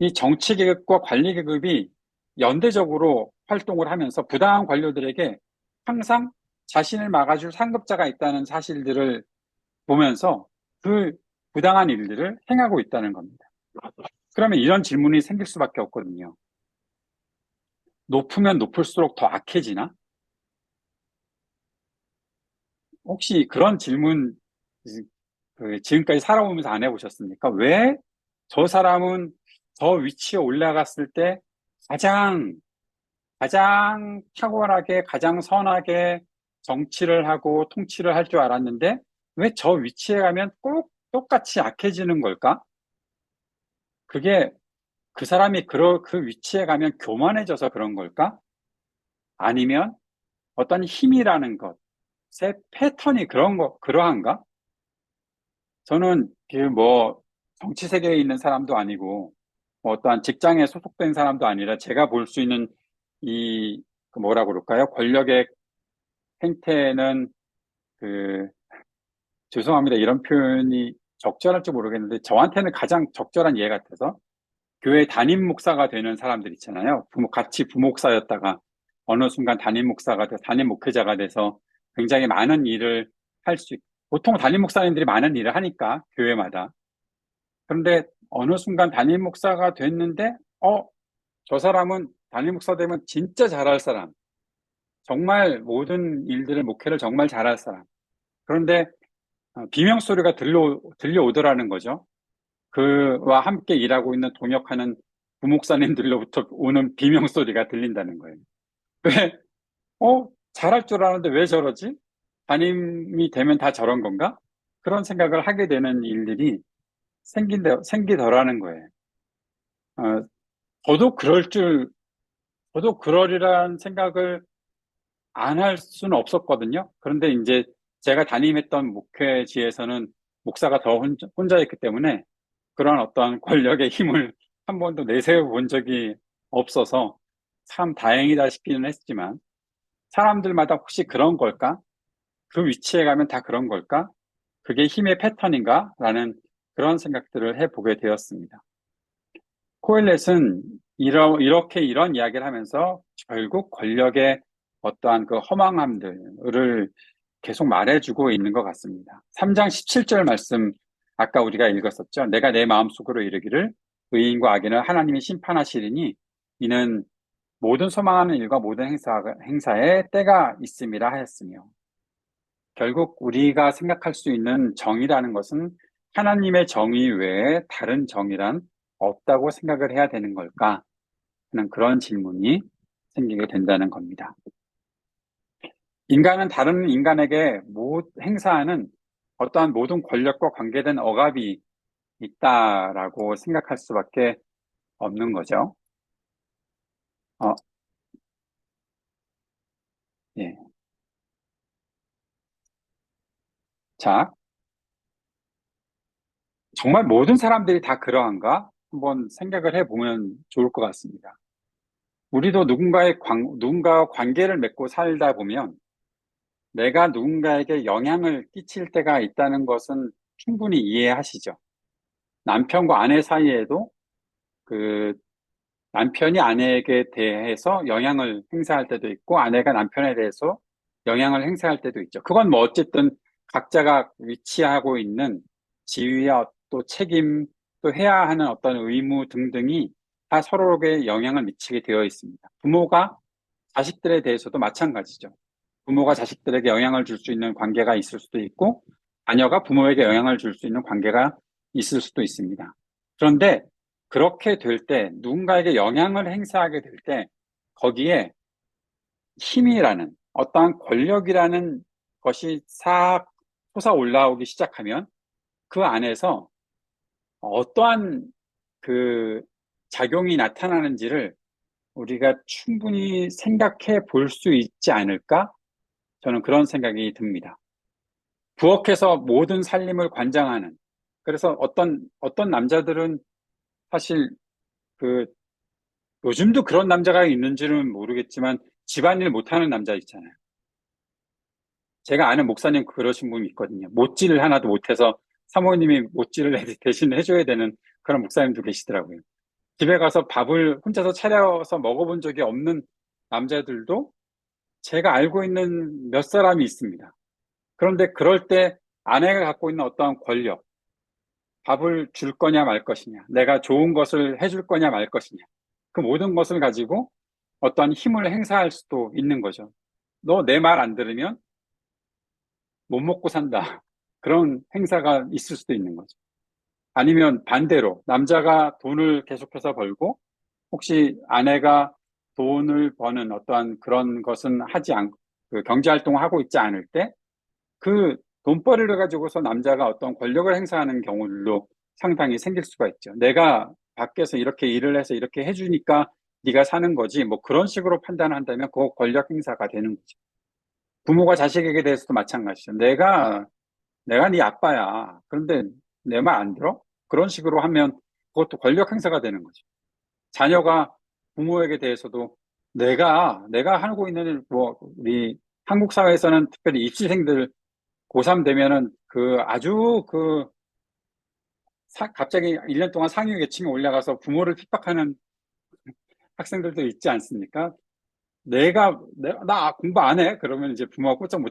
이 정치 계급과 관리 계급이 연대적으로 활동을 하면서 부당한 관료들에게 항상 자신을 막아줄 상급자가 있다는 사실들을 보면서 그 부당한 일들을 행하고 있다는 겁니다. 그러면 이런 질문이 생길 수밖에 없거든요. 높으면 높을수록 더 악해지나? 혹시 그런 질문 지금까지 살아오면서 안 해보셨습니까? 왜 저 사람은 저 위치에 올라갔을 때 가장, 가장 탁월하게, 가장 선하게 정치를 하고 통치를 할 줄 알았는데 왜 저 위치에 가면 꼭 똑같이 악해지는 걸까? 그게 그 사람이 그 위치에 가면 교만해져서 그런 걸까? 아니면 어떤 힘이라는 것의 패턴이 그러한가? 저는 정치 세계에 있는 사람도 아니고 뭐 어떠한 직장에 소속된 사람도 아니라 제가 볼 수 있는 뭐라고 그럴까요? 권력의 행태는 그 죄송합니다. 이런 표현이 적절할지 모르겠는데 저한테는 가장 적절한 예 같아서 교회 담임 목사가 되는 사람들 있잖아요. 같이 부목사였다가 어느 순간 담임 목회자가 돼서 굉장히 많은 일을 보통 담임 목사님들이 많은 일을 하니까, 교회마다. 그런데 어느 순간 담임 목사가 됐는데, 저 사람은 담임 목사 되면 진짜 잘할 사람. 정말 모든 일들을, 목회를 정말 잘할 사람. 그런데 비명 소리가 들려오더라는 거죠. 그와 함께 일하고 있는 동역하는 부목사님들로부터 오는 비명 소리가 들린다는 거예요. 왜, 잘할 줄 아는데 왜 저러지? 담임이 되면 다 저런 건가? 그런 생각을 하게 되는 일들이 생기더라는 거예요. 어, 저도 저도 그러리란 생각을 안 할 수는 없었거든요. 그런데 이제 제가 담임했던 목회지에서는 목사가 더 혼자 있기 때문에 그런 어떤 권력의 힘을 한 번도 내세워 본 적이 없어서 참 다행이다 싶기는 했지만 사람들마다 혹시 그런 걸까? 그 위치에 가면 다 그런 걸까? 그게 힘의 패턴인가? 라는 그런 생각들을 해보게 되었습니다. 코일렛은 이렇게 이런 이야기를 하면서 결국 권력의 어떠한 그 허망함들을 계속 말해주고 있는 것 같습니다. 3장 17절 말씀, 아까 우리가 읽었었죠. 내가 내 마음속으로 이르기를 의인과 악인을 하나님이 심판하시리니 이는 모든 소망하는 일과 모든 행사에 때가 있음이라 하였으며. 결국 우리가 생각할 수 있는 정의라는 것은 하나님의 정의 외에 다른 정의란 없다고 생각을 해야 되는 걸까 하는 그런 질문이 생기게 된다는 겁니다. 인간은 다른 인간에게 행사하는 어떠한 모든 권력과 관계된 억압이 있다라고 생각할 수밖에 없는 거죠. 어, 예. 자, 정말 모든 사람들이 다 그러한가? 한번 생각을 해보면 좋을 것 같습니다. 우리도 누군가와 관계를 맺고 살다 보면 내가 누군가에게 영향을 끼칠 때가 있다는 것은 충분히 이해하시죠. 남편과 아내 사이에도 그 남편이 아내에게 대해서 영향을 행사할 때도 있고 아내가 남편에 대해서 영향을 행사할 때도 있죠. 그건 뭐 어쨌든 각자가 위치하고 있는 지위와 또 책임 또 해야 하는 어떤 의무 등등이 다 서로에게 영향을 미치게 되어 있습니다. 부모가 자식들에 대해서도 마찬가지죠. 부모가 자식들에게 영향을 줄 수 있는 관계가 있을 수도 있고, 자녀가 부모에게 영향을 줄 수 있는 관계가 있을 수도 있습니다. 그런데 그렇게 될 때, 누군가에게 영향을 행사하게 될 때, 거기에 힘이라는, 어떠한 권력이라는 것이 싹 솟아 올라오기 시작하면, 그 안에서 어떠한 그 작용이 나타나는지를 우리가 충분히 생각해 볼 수 있지 않을까? 저는 그런 생각이 듭니다. 부엌에서 모든 살림을 관장하는, 그래서 어떤 남자들은 사실 그, 요즘도 그런 남자가 있는지는 모르겠지만 집안일 못하는 남자 있잖아요. 제가 아는 목사님 그러신 분이 있거든요. 못질을 하나도 못해서 사모님이 못질을 대신 해줘야 되는 그런 목사님도 계시더라고요. 집에 가서 밥을 혼자서 차려서 먹어본 적이 없는 남자들도 제가 알고 있는 몇 사람이 있습니다. 그런데 그럴 때 아내가 갖고 있는 어떠한 권력, 밥을 줄 거냐 말 것이냐, 내가 좋은 것을 해줄 거냐 말 것이냐, 그 모든 것을 가지고 어떠한 힘을 행사할 수도 있는 거죠. 너 내 말 안 들으면 못 먹고 산다. 그런 행사가 있을 수도 있는 거죠. 아니면 반대로 남자가 돈을 계속해서 벌고 혹시 아내가 돈을 버는 어떠한 그런 것은 그 경제 활동을 하고 있지 않을 때 그 돈벌이를 가지고서 남자가 어떤 권력을 행사하는 경우들도 상당히 생길 수가 있죠. 내가 밖에서 이렇게 일을 해서 이렇게 해주니까 네가 사는 거지. 뭐 그런 식으로 판단한다면 그 권력 행사가 되는 거죠. 부모가 자식에게 대해서도 마찬가지죠. 내가 네 아빠야. 그런데 내 말 안 들어? 그런 식으로 하면 그것도 권력 행사가 되는 거죠. 자녀가 부모에게 대해서도 내가 하고 있는 뭐 우리 한국 사회에서는 특별히 입시생들 고3 되면은 아주 갑자기 1년 동안 상위 계층에 올라가서 부모를 핍박하는 학생들도 있지 않습니까? 나 공부 안 해? 그러면 이제 부모가 꼼짝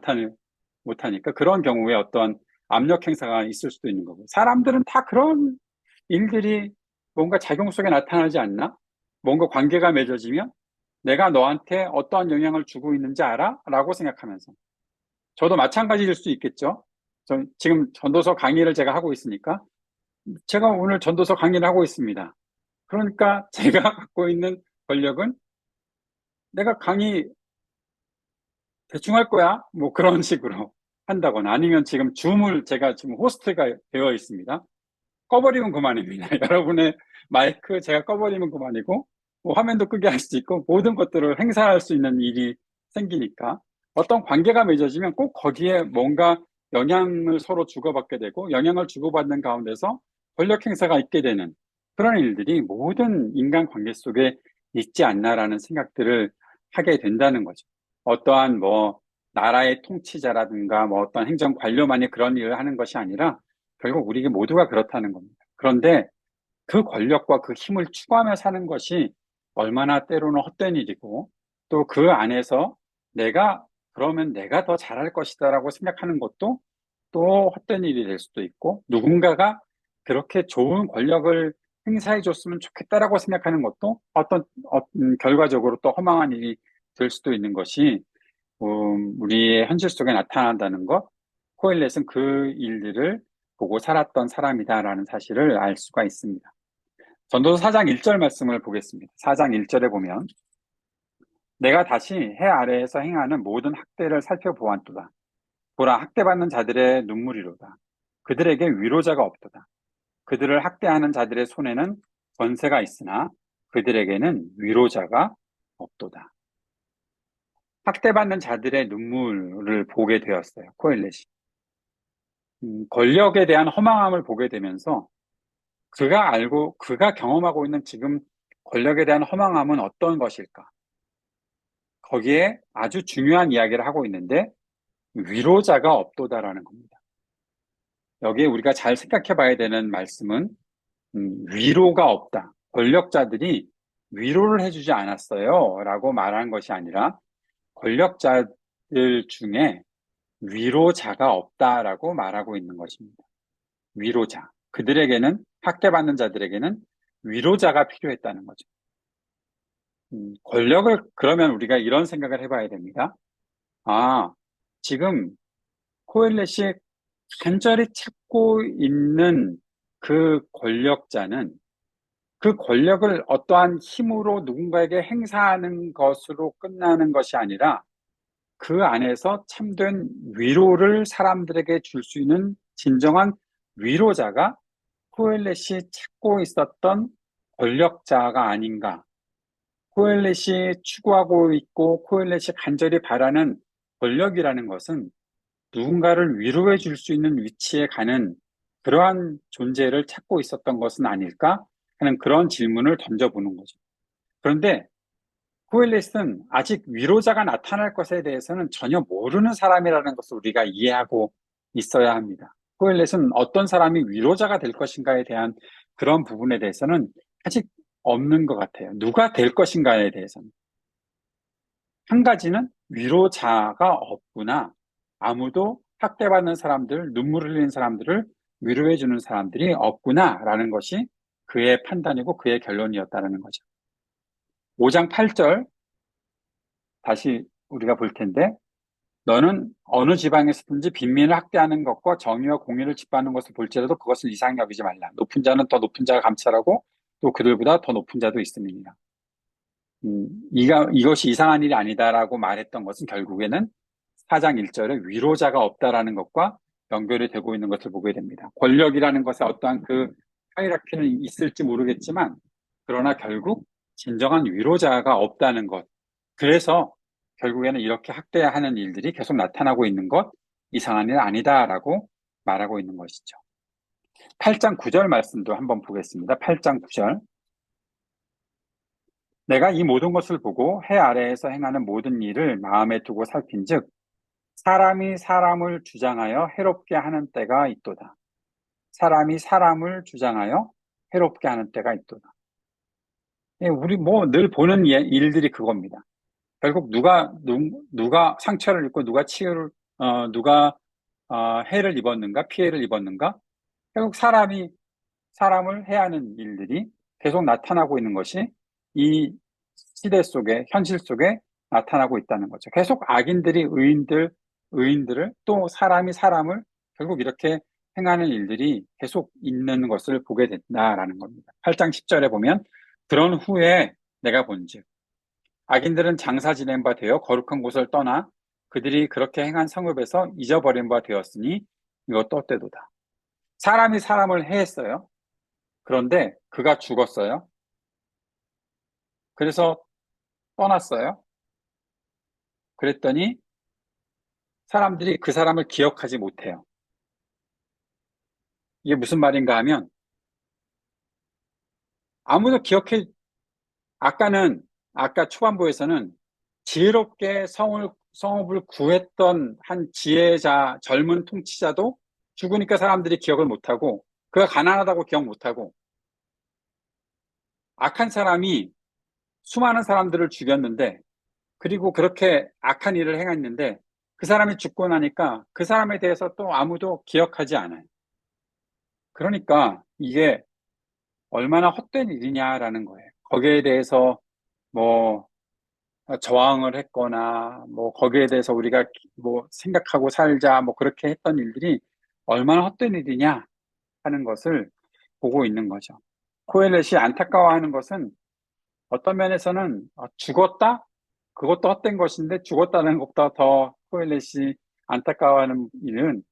못하니까 그런 경우에 어떤 압력 행사가 있을 수도 있는 거고. 사람들은 다 그런 일들이 뭔가 작용 속에 나타나지 않나? 뭔가 관계가 맺어지면 내가 너한테 어떠한 영향을 주고 있는지 알아? 라고 생각하면서. 저도 마찬가지일 수 있겠죠. 지금 전도서 강의를 제가 하고 있으니까 제가 오늘 전도서 강의를 하고 있습니다. 그러니까 제가 갖고 있는 권력은 내가 강의 대충 할 거야. 뭐 그런 식으로 한다거나 아니면 지금 제가 지금 호스트가 되어 있습니다. 꺼버리면 그만입니다. 여러분의 마이크 제가 꺼버리면 그만이고 뭐 화면도 끄게 할 수 있고 모든 것들을 행사할 수 있는 일이 생기니까 어떤 관계가 맺어지면 꼭 거기에 뭔가 영향을 서로 주고받게 되고 영향을 주고받는 가운데서 권력 행사가 있게 되는 그런 일들이 모든 인간 관계 속에 있지 않나라는 생각들을 하게 된다는 거죠. 어떠한 뭐 나라의 통치자라든가 뭐 어떤 행정 관료만이 그런 일을 하는 것이 아니라 결국 우리 모두가 그렇다는 겁니다. 그런데 그 권력과 그 힘을 추구하며 사는 것이 얼마나 때로는 헛된 일이고 또 그 안에서 그러면 내가 더 잘할 것이다라고 생각하는 것도 또 헛된 일이 될 수도 있고 누군가가 그렇게 좋은 권력을 행사해 줬으면 좋겠다라고 생각하는 것도 결과적으로 또 허망한 일이 될 수도 있는 것이 우리의 현실 속에 나타난다는 것 코엘렛은 그 일들을 보고 살았던 사람이다라는 사실을 알 수가 있습니다. 전도서 4장 1절 말씀을 보겠습니다. 4장 1절에 보면 내가 다시 해 아래에서 행하는 모든 학대를 살펴보았도다. 보라, 학대받는 자들의 눈물이로다. 그들에게 위로자가 없도다. 그들을 학대하는 자들의 손에는 권세가 있으나 그들에게는 위로자가 없도다. 학대받는 자들의 눈물을 보게 되었어요. 코엘렛이. 권력에 대한 허망함을 보게 되면서 그가 경험하고 있는 지금 권력에 대한 허망함은 어떤 것일까? 거기에 아주 중요한 이야기를 하고 있는데 위로자가 없도다라는 겁니다. 여기에 우리가 잘 생각해 봐야 되는 말씀은 위로가 없다. 권력자들이 위로를 해주지 않았어요. 라고 말하는 것이 아니라 권력자들 중에 위로자가 없다라고 말하고 있는 것입니다. 위로자. 그들에게는, 학대받는 자들에게는 위로자가 필요했다는 거죠. 권력을, 그러면 우리가 이런 생각을 해봐야 됩니다. 아, 지금 코엘렛이 간절히 찾고 있는 그 권력자는 그 권력을 어떠한 힘으로 누군가에게 행사하는 것으로 끝나는 것이 아니라 그 안에서 참된 위로를 사람들에게 줄 수 있는 진정한 위로자가 코엘렛이 찾고 있었던 권력자가 아닌가. 코엘렛이 추구하고 있고 코엘렛이 간절히 바라는 권력이라는 것은 누군가를 위로해 줄 수 있는 위치에 가는 그러한 존재를 찾고 있었던 것은 아닐까 하는 그런 질문을 던져보는 거죠. 그런데 코엘렛은 아직 위로자가 나타날 것에 대해서는 전혀 모르는 사람이라는 것을 우리가 이해하고 있어야 합니다. 코엘렛은 어떤 사람이 위로자가 될 것인가에 대한 그런 부분에 대해서는 아직 없는 것 같아요. 누가 될 것인가에 대해서는. 한 가지는 위로자가 없구나. 아무도 학대받는 사람들, 눈물 흘리는 사람들을 위로해주는 사람들이 없구나라는 것이 그의 판단이고 그의 결론이었다는 거죠. 5장 8절 다시 우리가 볼 텐데 너는 어느 지방에서든지 빈민을 학대하는 것과 정의와 공의를 짓밟는 것을 볼지라도 그것을 이상히 여기지 말라. 높은 자는 더 높은 자가 감찰하고 또 그들보다 더 높은 자도 있음이니라. 이것이 이상한 일이 아니다라고 말했던 것은 결국에는 4장 1절에 위로자가 없다라는 것과 연결이 되고 있는 것을 보게 됩니다. 권력이라는 것에 어떠한 그 하이라키는 있을지 모르겠지만 그러나 결국 진정한 위로자가 없다는 것. 그래서 결국에는 이렇게 학대하는 일들이 계속 나타나고 있는 것, 이상한 일 아니다라고 말하고 있는 것이죠. 8장 9절 말씀도 한번 보겠습니다. 8장 9절. 내가 이 모든 것을 보고 해 아래에서 행하는 모든 일을 마음에 두고 살핀즉 사람이 사람을 주장하여 해롭게 하는 때가 있도다. 사람이 사람을 주장하여 해롭게 하는 때가 있도다. 우리 뭐 늘 보는 일들이 그겁니다. 결국 누가 상처를 입고 누가 해를 입었는가, 피해를 입었는가? 결국 사람이 사람을 해야 하는 일들이 계속 나타나고 있는 것이 이 시대 속에, 현실 속에 나타나고 있다는 거죠. 계속 악인들이 의인들을 또 사람이 사람을 결국 이렇게 행하는 일들이 계속 있는 것을 보게 된다라는 겁니다. 8장 10절에 보면 그런 후에 내가 본즉 악인들은 장사 지낸 바 되어 거룩한 곳을 떠나 그들이 그렇게 행한 성읍에서 잊어버린 바 되었으니 이것도 헛되도다. 사람이 사람을 해했어요. 그런데 그가 죽었어요. 그래서 떠났어요. 그랬더니 사람들이 그 사람을 기억하지 못해요. 이게 무슨 말인가 하면 아무도 아까 초반부에서는 지혜롭게 성읍을 구했던 한 지혜자, 젊은 통치자도 죽으니까 사람들이 기억을 못하고 그가 가난하다고 기억 못하고 악한 사람이 수많은 사람들을 죽였는데 그리고 그렇게 악한 일을 행했는데 그 사람이 죽고 나니까 그 사람에 대해서 또 아무도 기억하지 않아요. 그러니까 이게 얼마나 헛된 일이냐라는 거예요. 거기에 대해서 뭐 저항을 했거나 뭐 거기에 대해서 우리가 뭐 생각하고 살자 뭐 그렇게 했던 일들이 얼마나 헛된 일이냐 하는 것을 보고 있는 거죠. 코엘렛이 안타까워하는 것은 어떤 면에서는 죽었다? 그것도 헛된 것인데 죽었다는 것보다 더 코엘렛이 안타까워하는 일은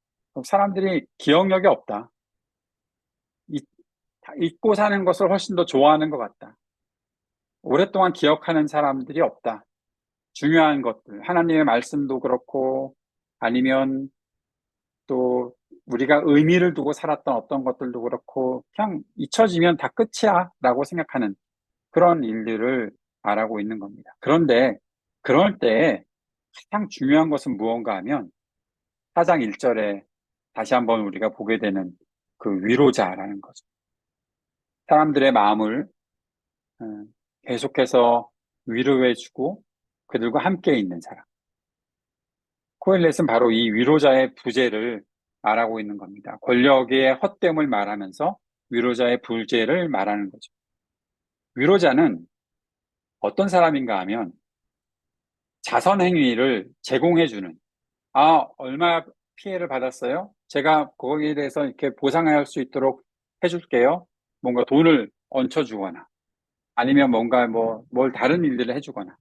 사람들이 기억력이 없다. 잊- 잊고 사는 것을 훨씬 더 좋아하는 것 같다. 오랫동안 기억하는 사람들이 없다. 중요한 것들, 하나님의 말씀도 그렇고 아니면 또 우리가 의미를 두고 살았던 어떤 것들도 그렇고 그냥 잊혀지면 다 끝이야 라고 생각하는 그런 일들을 말하고 있는 겁니다. 그런데 그럴 때 가장 중요한 것은 무언가 하면 4장 1절에 다시 한번 우리가 보게 되는 그 위로자라는 거죠. 사람들의 마음을 계속해서 위로해주고 그들과 함께 있는 사람. 코엘렛은 바로 이 위로자의 부재를 말하고 있는 겁니다. 권력의 헛됨을 말하면서 위로자의 부재를 말하는 거죠. 위로자는 어떤 사람인가 하면 자선 행위를 제공해주는, 얼마 피해를 받았어요? 제가 거기에 대해서 이렇게 보상할 수 있도록 해줄게요. 뭔가 돈을 얹혀주거나, 아니면 뭔가 뭘 다른 일들을 해주거나,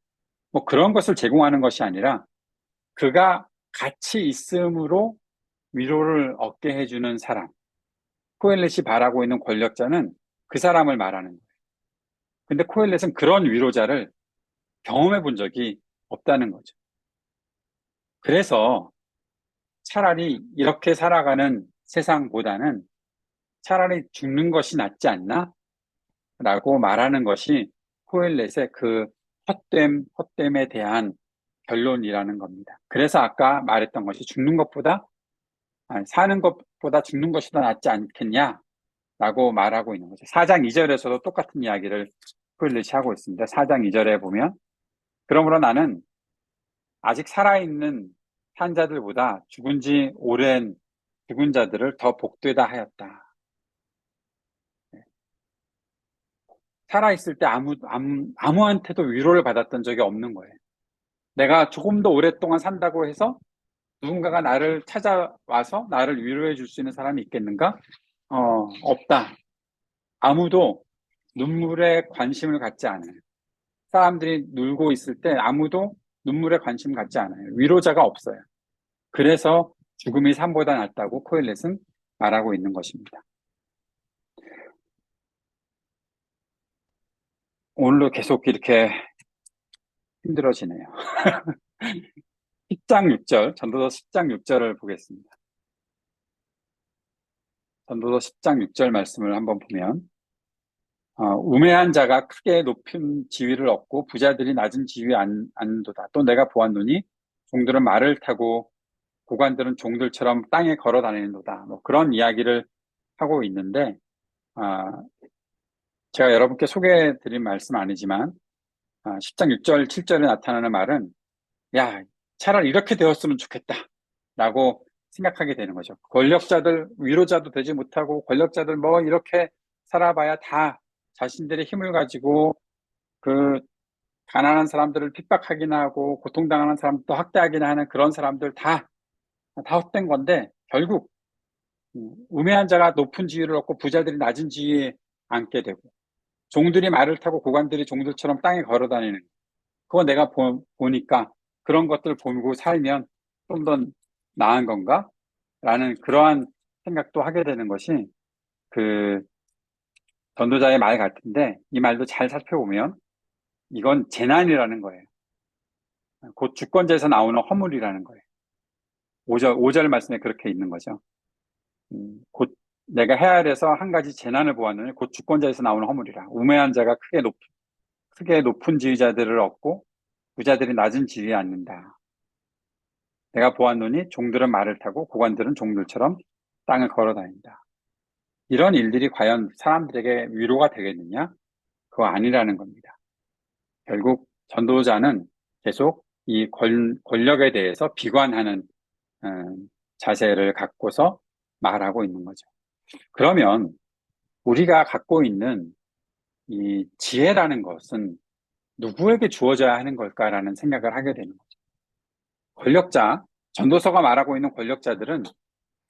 뭐 그런 것을 제공하는 것이 아니라, 그가 같이 있음으로 위로를 얻게 해주는 사람. 코엘렛이 바라고 있는 권력자는 그 사람을 말하는 거예요. 근데 코엘렛은 그런 위로자를 경험해 본 적이 없다는 거죠. 그래서 차라리 이렇게 살아가는 세상보다는 차라리 죽는 것이 낫지 않나? 라고 말하는 것이 코엘렛의 그 헛됨에 대한 결론이라는 겁니다. 그래서 아까 말했던 것이 사는 것보다 죽는 것이 더 낫지 않겠냐? 라고 말하고 있는 거죠. 4장 2절에서도 똑같은 이야기를 코엘렛이 하고 있습니다. 4장 2절에 보면, 그러므로 나는 아직 살아있는 산자들보다 죽은 지 오랜 죽은 자들을 더 복되다 하였다. 살아있을 때 아무한테도 위로를 받았던 적이 없는 거예요. 내가 조금 더 오랫동안 산다고 해서 누군가가 나를 찾아와서 나를 위로해 줄 수 있는 사람이 있겠는가? 없다. 아무도 눈물에 관심을 갖지 않아요. 사람들이 놀고 있을 때 아무도 눈물에 관심 갖지 않아요. 위로자가 없어요. 그래서 죽음이 삶보다 낫다고 코엘렛은 말하고 있는 것입니다. 오늘도 계속 이렇게 힘들어지네요. 10장 6절, 전도서 10장 6절을 보겠습니다. 전도서 10장 6절 말씀을 한번 보면, 우매한 자가 크게 높은 지위를 얻고 부자들이 낮은 지위에 앉는도다. 또 내가 보았노니 종들은 말을 타고 고관들은 종들처럼 땅에 걸어 다니는도다. 뭐 그런 이야기를 하고 있는데, 아, 제가 여러분께 소개해 드린 말씀 아니지만, 10장 6절, 7절에 나타나는 말은, 야, 차라리 이렇게 되었으면 좋겠다. 라고 생각하게 되는 거죠. 권력자들, 위로자도 되지 못하고, 권력자들 뭐 이렇게 살아봐야 다 자신들의 힘을 가지고, 그, 가난한 사람들을 핍박하기나 하고, 고통당하는 사람도 학대하기나 하는 그런 사람들 다 헛된 건데, 결국, 우매한 자가 높은 지위를 얻고 부자들이 낮은 지위에 앉게 되고, 종들이 말을 타고 고관들이 종들처럼 땅에 걸어 다니는, 그거 내가 보니까 그런 것들을 보고 살면 좀 더 나은 건가? 라는 그러한 생각도 하게 되는 것이 그 전도자의 말 같은데, 이 말도 잘 살펴보면 이건 재난이라는 거예요. 곧 주권자에서 나오는 허물이라는 거예요. 5절 말씀에 그렇게 있는 거죠. 곧 내가 헤아려서 한 가지 재난을 보았느니 곧 주권자에서 나오는 허물이라. 우매한 자가 크게 높은 지위자들을 얻고 부자들이 낮은 지위에 앉는다. 내가 보았노니 종들은 말을 타고 고관들은 종들처럼 땅을 걸어 다닌다. 이런 일들이 과연 사람들에게 위로가 되겠느냐? 그거 아니라는 겁니다. 결국 전도자는 계속 이 권력에 대해서 비관하는 자세를 갖고서 말하고 있는 거죠. 그러면 우리가 갖고 있는 이 지혜라는 것은 누구에게 주어져야 하는 걸까라는 생각을 하게 되는 거죠. 권력자, 전도서가 말하고 있는 권력자들은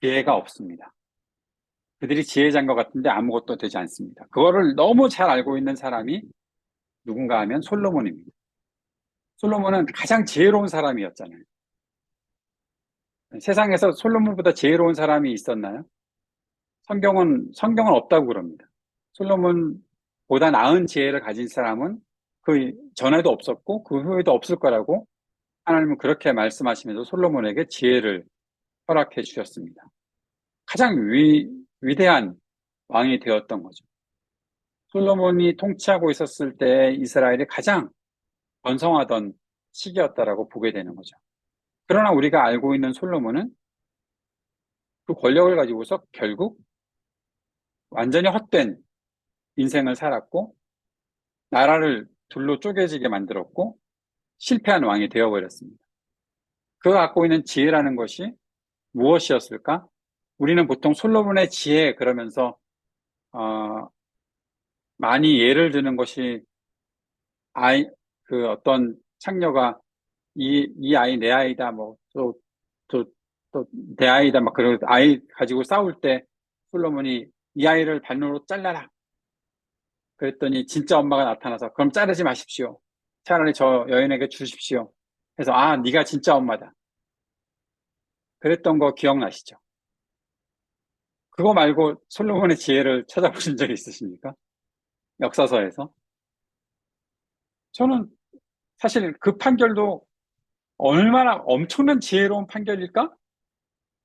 지혜가 없습니다. 그들이 지혜자인 것 같은데 아무것도 되지 않습니다. 그거를 너무 잘 알고 있는 사람이 누군가 하면 솔로몬입니다. 솔로몬은 가장 지혜로운 사람이었잖아요. 세상에서 솔로몬보다 지혜로운 사람이 있었나요? 성경은 없다고 그럽니다. 솔로몬보다 나은 지혜를 가진 사람은 그 전에도 없었고 그 후에도 없을 거라고 하나님은 그렇게 말씀하시면서 솔로몬에게 지혜를 허락해 주셨습니다. 가장 위대한 왕이 되었던 거죠. 솔로몬이 통치하고 있었을 때 이스라엘이 가장 번성하던 시기였다라고 보게 되는 거죠. 그러나 우리가 알고 있는 솔로몬은 그 권력을 가지고서 결국 완전히 헛된 인생을 살았고 나라를 둘로 쪼개지게 만들었고 실패한 왕이 되어버렸습니다. 그가 갖고 있는 지혜라는 것이 무엇이었을까? 우리는 보통 솔로몬의 지혜 그러면서 많이 예를 드는 것이 그 어떤 창녀가 이 아이 내 아이다 또 내 아이다 막 그런 아이 가지고 싸울 때 솔로몬이 이 아이를 반으로 잘라라. 그랬더니 진짜 엄마가 나타나서 그럼 자르지 마십시오. 차라리 저 여인에게 주십시오. 해서 네가 진짜 엄마다. 그랬던 거 기억나시죠? 그거 말고 솔로몬의 지혜를 찾아보신 적이 있으십니까? 역사서에서? 저는 사실 그 판결도 얼마나 엄청난 지혜로운 판결일까?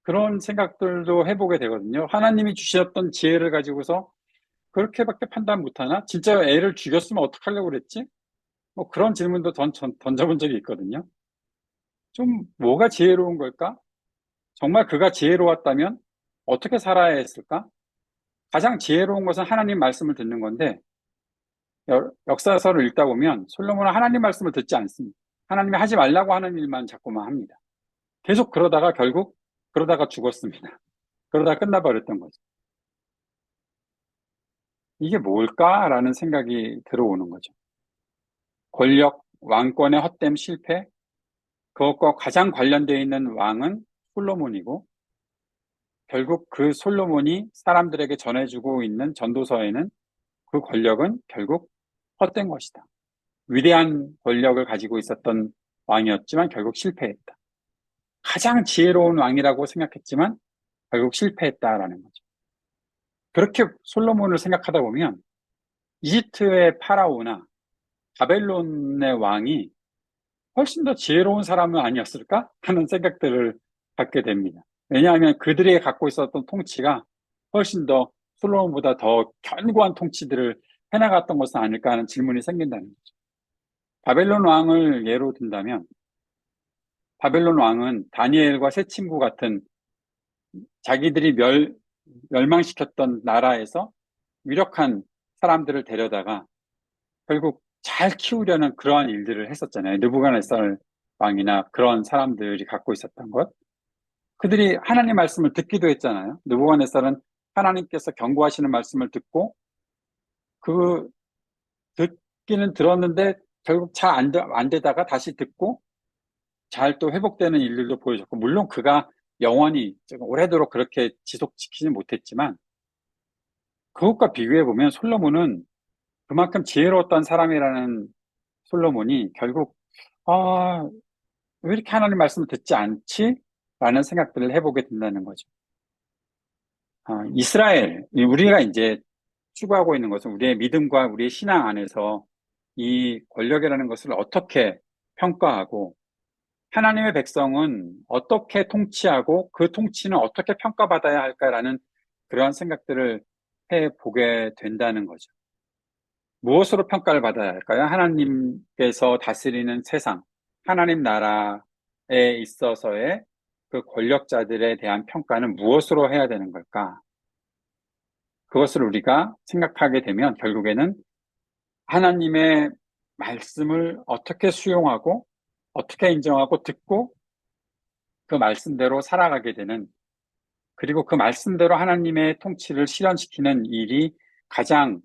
그런 생각들도 해보게 되거든요. 하나님이 주셨던 지혜를 가지고서 그렇게밖에 판단 못하나? 진짜 애를 죽였으면 어떡하려고 그랬지? 뭐 그런 질문도 던져본 적이 있거든요. 좀 뭐가 지혜로운 걸까? 정말 그가 지혜로웠다면 어떻게 살아야 했을까? 가장 지혜로운 것은 하나님 말씀을 듣는 건데 역사서를 읽다 보면 솔로몬은 하나님 말씀을 듣지 않습니다. 하나님이 하지 말라고 하는 일만 자꾸만 합니다. 계속 그러다가 결국 그러다가 죽었습니다. 그러다가 끝나버렸던 거죠. 이게 뭘까라는 생각이 들어오는 거죠. 권력, 왕권의 헛됨 실패, 그것과 가장 관련되어 있는 왕은 솔로몬이고 결국 그 솔로몬이 사람들에게 전해주고 있는 전도서에는 그 권력은 결국 헛된 것이다. 위대한 권력을 가지고 있었던 왕이었지만 결국 실패했다. 가장 지혜로운 왕이라고 생각했지만 결국 실패했다라는 거죠. 그렇게 솔로몬을 생각하다 보면 이집트의 파라오나 바벨론의 왕이 훨씬 더 지혜로운 사람은 아니었을까 하는 생각들을 갖게 됩니다. 왜냐하면 그들이 갖고 있었던 통치가 훨씬 더 솔로몬보다 더 견고한 통치들을 해나갔던 것은 아닐까 하는 질문이 생긴다는 거죠. 바벨론 왕을 예로 든다면 바벨론 왕은 다니엘과 세 친구 같은 자기들이 멸망시켰던 나라에서 유력한 사람들을 데려다가 결국 잘 키우려는 그러한 일들을 했었잖아요. 느부갓네살 왕이나 그런 사람들이 갖고 있었던 것. 그들이 하나님 말씀을 듣기도 했잖아요. 느부갓네살은 하나님께서 경고하시는 말씀을 듣고 그 듣기는 들었는데 결국 잘 안 되다가 다시 듣고 잘 또 회복되는 일들도 보여줬고 물론 그가 영원히 오래도록 그렇게 지속시키지 못했지만 그것과 비교해 보면 솔로몬은 그만큼 지혜로웠던 사람이라는 솔로몬이 결국 왜 이렇게 하나님 말씀을 듣지 않지? 라는 생각들을 해보게 된다는 거죠. 이스라엘, 우리가 이제 추구하고 있는 것은 우리의 믿음과 우리의 신앙 안에서 이 권력이라는 것을 어떻게 평가하고 하나님의 백성은 어떻게 통치하고 그 통치는 어떻게 평가받아야 할까라는 그러한 생각들을 해보게 된다는 거죠. 무엇으로 평가를 받아야 할까요? 하나님께서 다스리는 세상, 하나님 나라에 있어서의 그 권력자들에 대한 평가는 무엇으로 해야 되는 걸까? 그것을 우리가 생각하게 되면 결국에는 하나님의 말씀을 어떻게 수용하고 어떻게 인정하고 듣고 그 말씀대로 살아가게 되는 그리고 그 말씀대로 하나님의 통치를 실현시키는 일이 가장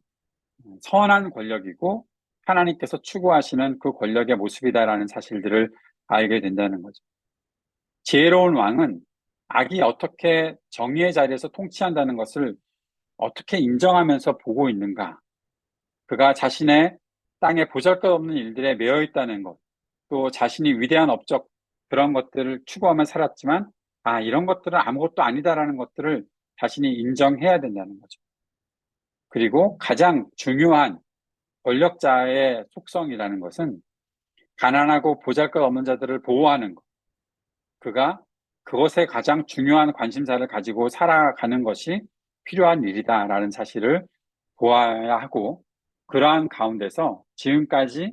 선한 권력이고 하나님께서 추구하시는 그 권력의 모습이다라는 사실들을 알게 된다는 거죠. 지혜로운 왕은 악이 어떻게 정의의 자리에서 통치한다는 것을 어떻게 인정하면서 보고 있는가? 그가 자신의 땅에 보잘것없는 일들에 매여 있다는 것, 또 자신이 위대한 업적 그런 것들을 추구하며 살았지만 이런 것들은 아무것도 아니다라는 것들을 자신이 인정해야 된다는 거죠. 그리고 가장 중요한 권력자의 속성이라는 것은 가난하고 보잘것없는 자들을 보호하는 것. 그가 그것에 가장 중요한 관심사를 가지고 살아가는 것이 필요한 일이다라는 사실을 보아야 하고, 그러한 가운데서 지금까지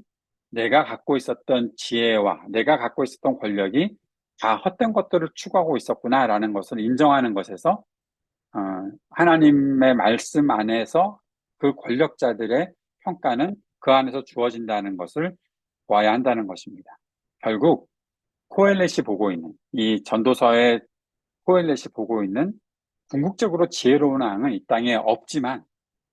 내가 갖고 있었던 지혜와 내가 갖고 있었던 권력이 다 헛된 것들을 추구하고 있었구나라는 것을 인정하는 것에서 하나님의 말씀 안에서 그 권력자들의 평가는 그 안에서 주어진다는 것을 보아야 한다는 것입니다. 결국 코엘렛이 보고 있는, 이 전도서의 코엘렛이 보고 있는 궁극적으로 지혜로운 왕은 이 땅에 없지만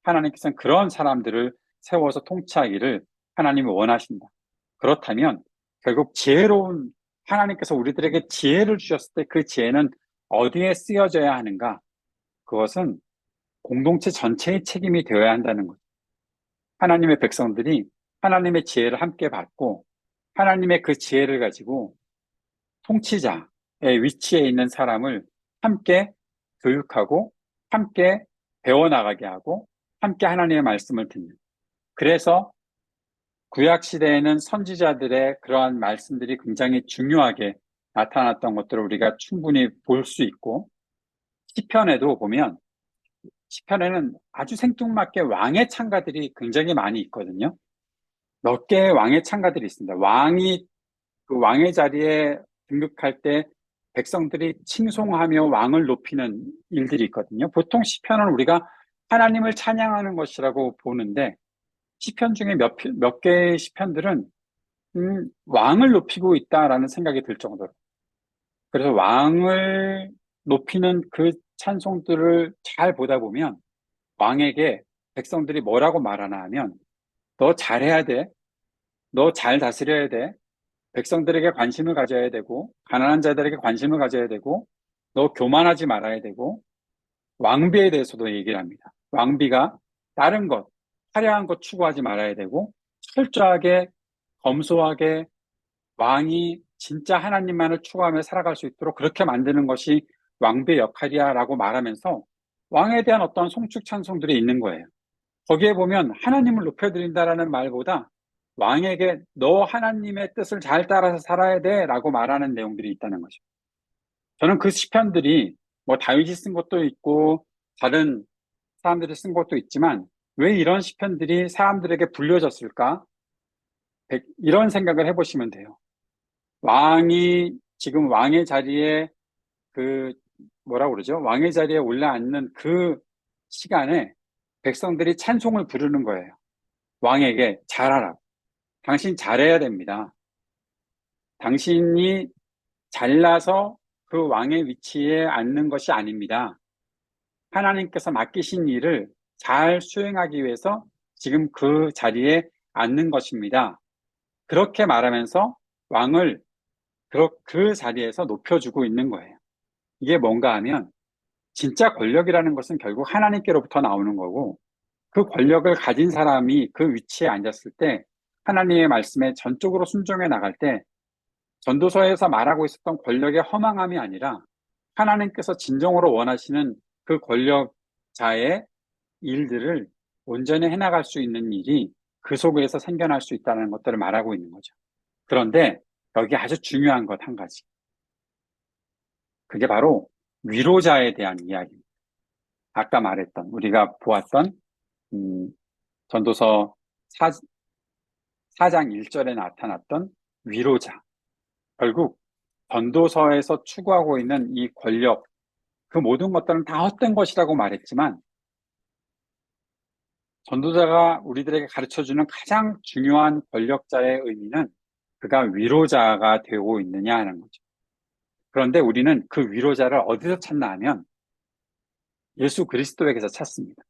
하나님께서는 그런 사람들을 세워서 통치하기를 하나님이 원하신다. 그렇다면 결국 지혜로운 하나님께서 우리들에게 지혜를 주셨을 때 그 지혜는 어디에 쓰여져야 하는가? 그것은 공동체 전체의 책임이 되어야 한다는 거죠. 하나님의 백성들이 하나님의 지혜를 함께 받고 하나님의 그 지혜를 가지고 통치자의 위치에 있는 사람을 함께 교육하고 함께 배워나가게 하고 함께 하나님의 말씀을 듣는. 그래서 구약 시대에는 선지자들의 그러한 말씀들이 굉장히 중요하게 나타났던 것들을 우리가 충분히 볼 수 있고, 시편에도 보면 시편에는 아주 생뚱맞게 왕의 찬가들이 굉장히 많이 있거든요. 몇 개의 왕의 찬가들이 있습니다. 왕이 그 왕의 자리에 등극할 때 백성들이 칭송하며 왕을 높이는 일들이 있거든요. 보통 시편은 우리가 하나님을 찬양하는 것이라고 보는데 시편 중에 몇 개의 시편들은 왕을 높이고 있다라는 생각이 들 정도로, 그래서 왕을 높이는 그 찬송들을 잘 보다 보면 왕에게 백성들이 뭐라고 말하나 하면 너 잘해야 돼, 너 잘 다스려야 돼, 백성들에게 관심을 가져야 되고 가난한 자들에게 관심을 가져야 되고 너 교만하지 말아야 되고, 왕비에 대해서도 얘기를 합니다. 왕비가 다른 것, 화려한 것 추구하지 말아야 되고 철저하게 검소하게 왕이 진짜 하나님만을 추구하며 살아갈 수 있도록 그렇게 만드는 것이 왕비의 역할이야 라고 말하면서 왕에 대한 어떤 송축 찬송들이 있는 거예요. 거기에 보면 하나님을 높여드린다라는 말보다 왕에게 너 하나님의 뜻을 잘 따라서 살아야 돼 라고 말하는 내용들이 있다는 거죠. 저는 그 시편들이 뭐 다윗이 쓴 것도 있고 다른 사람들이 쓴 것도 있지만 왜 이런 시편들이 사람들에게 불려졌을까? 이런 생각을 해보시면 돼요. 왕이 지금 왕의 자리에 그 뭐라고 그러죠? 왕의 자리에 올라앉는 그 시간에 백성들이 찬송을 부르는 거예요. 왕에게 잘하라고. 당신 잘해야 됩니다. 당신이 잘나서 그 왕의 위치에 앉는 것이 아닙니다. 하나님께서 맡기신 일을 잘 수행하기 위해서 지금 그 자리에 앉는 것입니다. 그렇게 말하면서 왕을 그 자리에서 높여주고 있는 거예요. 이게 뭔가 하면 진짜 권력이라는 것은 결국 하나님께로부터 나오는 거고, 그 권력을 가진 사람이 그 위치에 앉았을 때 하나님의 말씀에 전적으로 순종해 나갈 때 전도서에서 말하고 있었던 권력의 허망함이 아니라 하나님께서 진정으로 원하시는 그 권력자의 일들을 온전히 해나갈 수 있는 일이 그 속에서 생겨날 수 있다는 것들을 말하고 있는 거죠. 그런데 여기 아주 중요한 것 한 가지. 그게 바로 위로자에 대한 이야기입니다. 아까 말했던, 우리가 보았던 전도서 4장 1절에 나타났던 위로자. 결국 전도서에서 추구하고 있는 이 권력, 그 모든 것들은 다 헛된 것이라고 말했지만 전도자가 우리들에게 가르쳐주는 가장 중요한 권력자의 의미는 그가 위로자가 되고 있느냐 하는 거죠. 그런데 우리는 그 위로자를 어디서 찾나 하면 예수 그리스도에게서 찾습니다.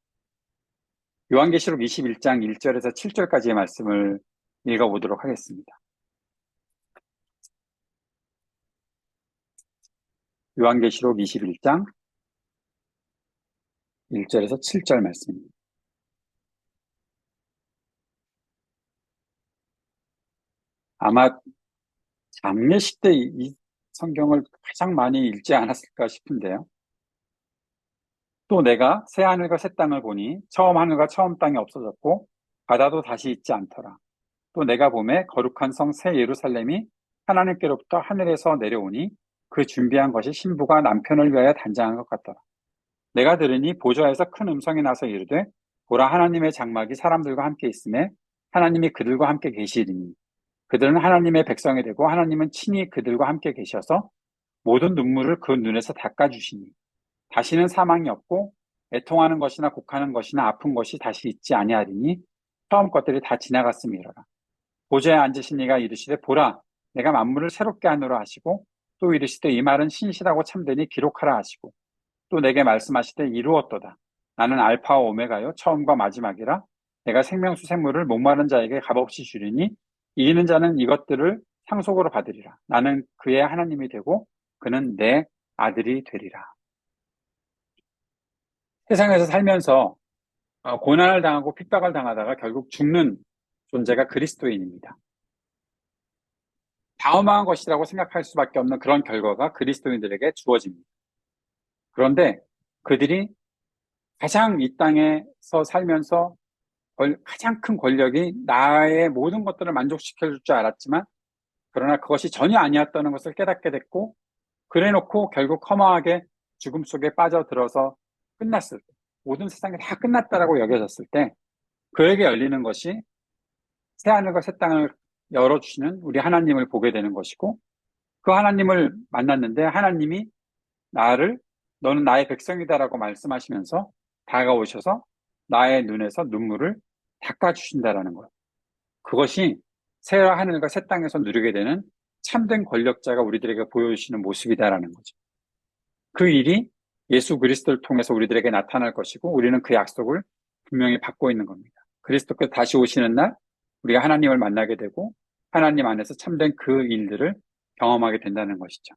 요한계시록 21장 1절에서 7절까지의 말씀을 읽어보도록 하겠습니다. 요한계시록 21장 1절에서 7절 말씀입니다. 아마 장례식 때 이 성경을 가장 많이 읽지 않았을까 싶은데요. 또 내가 새 하늘과 새 땅을 보니 처음 하늘과 처음 땅이 없어졌고 바다도 다시 있지 않더라. 또 내가 보매 거룩한 성 새 예루살렘이 하나님께로부터 하늘에서 내려오니 그 준비한 것이 신부가 남편을 위하여 단장한 것 같더라. 내가 들으니 보좌에서 큰 음성이 나서 이르되 보라 하나님의 장막이 사람들과 함께 있음에 하나님이 그들과 함께 계시리니 그들은 하나님의 백성이 되고 하나님은 친히 그들과 함께 계셔서 모든 눈물을 그 눈에서 닦아주시니 다시는 사망이 없고 애통하는 것이나 곡하는 것이나 아픈 것이 다시 있지 아니하리니 처음 것들이 다 지나갔음이로라. 보좌에 앉으신 이가 이르시되 보라 내가 만물을 새롭게 하노라 하시고 또 이르시되 이 말은 신실하고 참되니 기록하라 하시고 또 내게 말씀하시되 이루었도다. 나는 알파와 오메가요 처음과 마지막이라. 내가 생명수 생물을 목마른 자에게 값없이 주리니 이기는 자는 이것들을 상속으로 받으리라. 나는 그의 하나님이 되고 그는 내 아들이 되리라. 세상에서 살면서 고난을 당하고 핍박을 당하다가 결국 죽는 존재가 그리스도인입니다. 다음한 것이라고 생각할 수밖에 없는 그런 결과가 그리스도인들에게 주어집니다. 그런데 그들이 가장 이 땅에서 살면서 가장 큰 권력이 나의 모든 것들을 만족시켜줄 줄 알았지만 그러나 그것이 전혀 아니었다는 것을 깨닫게 됐고 그래놓고 결국 허망하게 죽음 속에 빠져들어서 끝났을 때 모든 세상이 다 끝났다라고 여겨졌을 때 그에게 열리는 것이 새하늘과 새 땅을 열어주시는 우리 하나님을 보게 되는 것이고 그 하나님을 만났는데 하나님이 너는 나의 백성이다라고 말씀하시면서 다가오셔서 나의 눈에서 눈물을 닦아주신다라는 것. 그것이 새 하늘과 새 땅에서 누리게 되는 참된 권력자가 우리들에게 보여주시는 모습이다라는 거죠. 그 일이 예수 그리스도를 통해서 우리들에게 나타날 것이고 우리는 그 약속을 분명히 받고 있는 겁니다. 그리스도께서 다시 오시는 날 우리가 하나님을 만나게 되고 하나님 안에서 참된 그 일들을 경험하게 된다는 것이죠.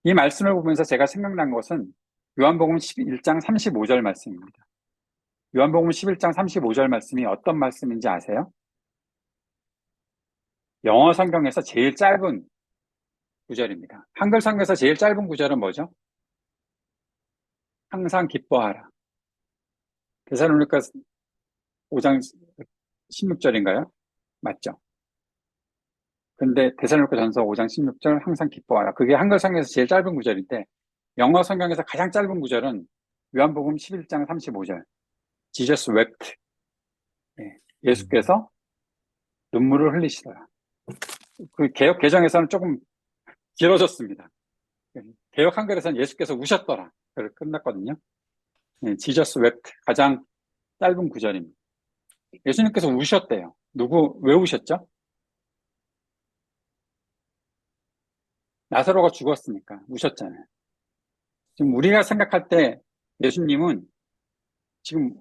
이 말씀을 보면서 제가 생각난 것은 요한복음 11장 35절 말씀입니다. 요한복음 11장 35절 말씀이 어떤 말씀인지 아세요? 영어 성경에서 제일 짧은 구절입니다. 한글 성경에서 제일 짧은 구절은 뭐죠? 항상 기뻐하라. 데살로니가서 5장 16절인가요? 맞죠? 근데 데살로니가전서 5장 16절 항상 기뻐하라. 그게 한글 성경에서 제일 짧은 구절인데 영어 성경에서 가장 짧은 구절은 요한복음 11장 35절. Jesus wept. 예수께서 눈물을 흘리시더라. 그 개역 개정에서는 조금 길어졌습니다. 개역 한글에서는 예수께서 우셨더라. 그걸 끝났거든요. Jesus wept. 가장 짧은 구절입니다. 예수님께서 우셨대요. 왜 우셨죠? 나사로가 죽었으니까 우셨잖아요. 지금 우리가 생각할 때 예수님은 지금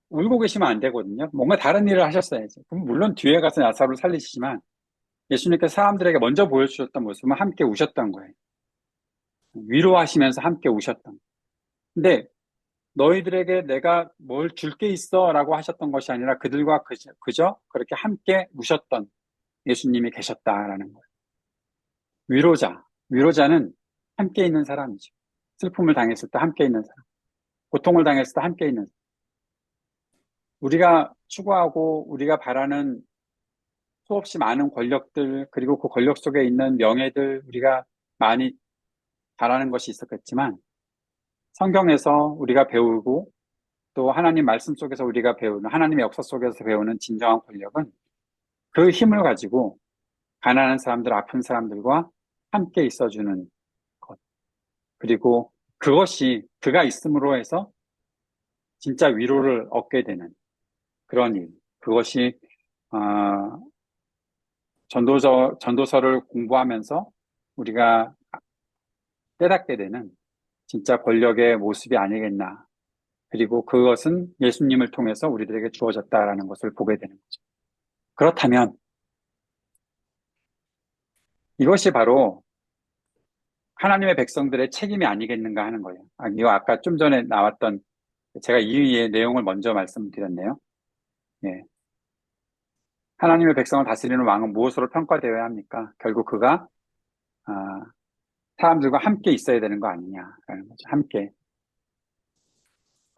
울고 계시면 안 되거든요. 뭔가 다른 일을 하셨어야지. 그럼 물론 뒤에 가서 나사로를 살리시지만 예수님께서 사람들에게 먼저 보여주셨던 모습은 함께 우셨던 거예요. 위로하시면서 함께 우셨던. 근데 너희들에게 내가 뭘 줄 게 있어 라고 하셨던 것이 아니라 그들과 그저 그렇게 함께 우셨던 예수님이 계셨다라는 거예요. 위로자는 함께 있는 사람이죠. 슬픔을 당했을 때 함께 있는 사람, 고통을 당했을 때 함께 있는 사람. 우리가 추구하고 우리가 바라는 수없이 많은 권력들, 그리고 그 권력 속에 있는 명예들, 우리가 많이 바라는 것이 있었겠지만 성경에서 우리가 배우고 또 하나님 말씀 속에서 우리가 배우는 하나님의 역사 속에서 배우는 진정한 권력은 그 힘을 가지고 가난한 사람들, 아픈 사람들과 함께 있어주는 것. 그리고 그것이 그가 있음으로 해서 진짜 위로를 얻게 되는 그런 일. 그것이 전도서를 공부하면서 우리가 깨닫게 되는 진짜 권력의 모습이 아니겠나 그리고 그것은 예수님을 통해서 우리들에게 주어졌다라는 것을 보게 되는 거죠. 그렇다면 이것이 바로 하나님의 백성들의 책임이 아니겠는가 하는 거예요. 이거 아까 좀 전에 나왔던 제가 이 내용을 먼저 말씀드렸네요. 예. 하나님의 백성을 다스리는 왕은 무엇으로 평가되어야 합니까? 결국 그가 아, 사람들과 함께 있어야 되는 거 아니냐라는 거죠. 함께.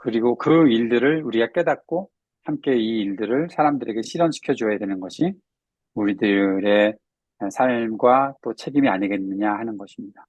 그리고 그 일들을 우리가 깨닫고 함께 이 일들을 사람들에게 실현시켜 줘야 되는 것이 우리들의 삶과 또 책임이 아니겠느냐 하는 것입니다.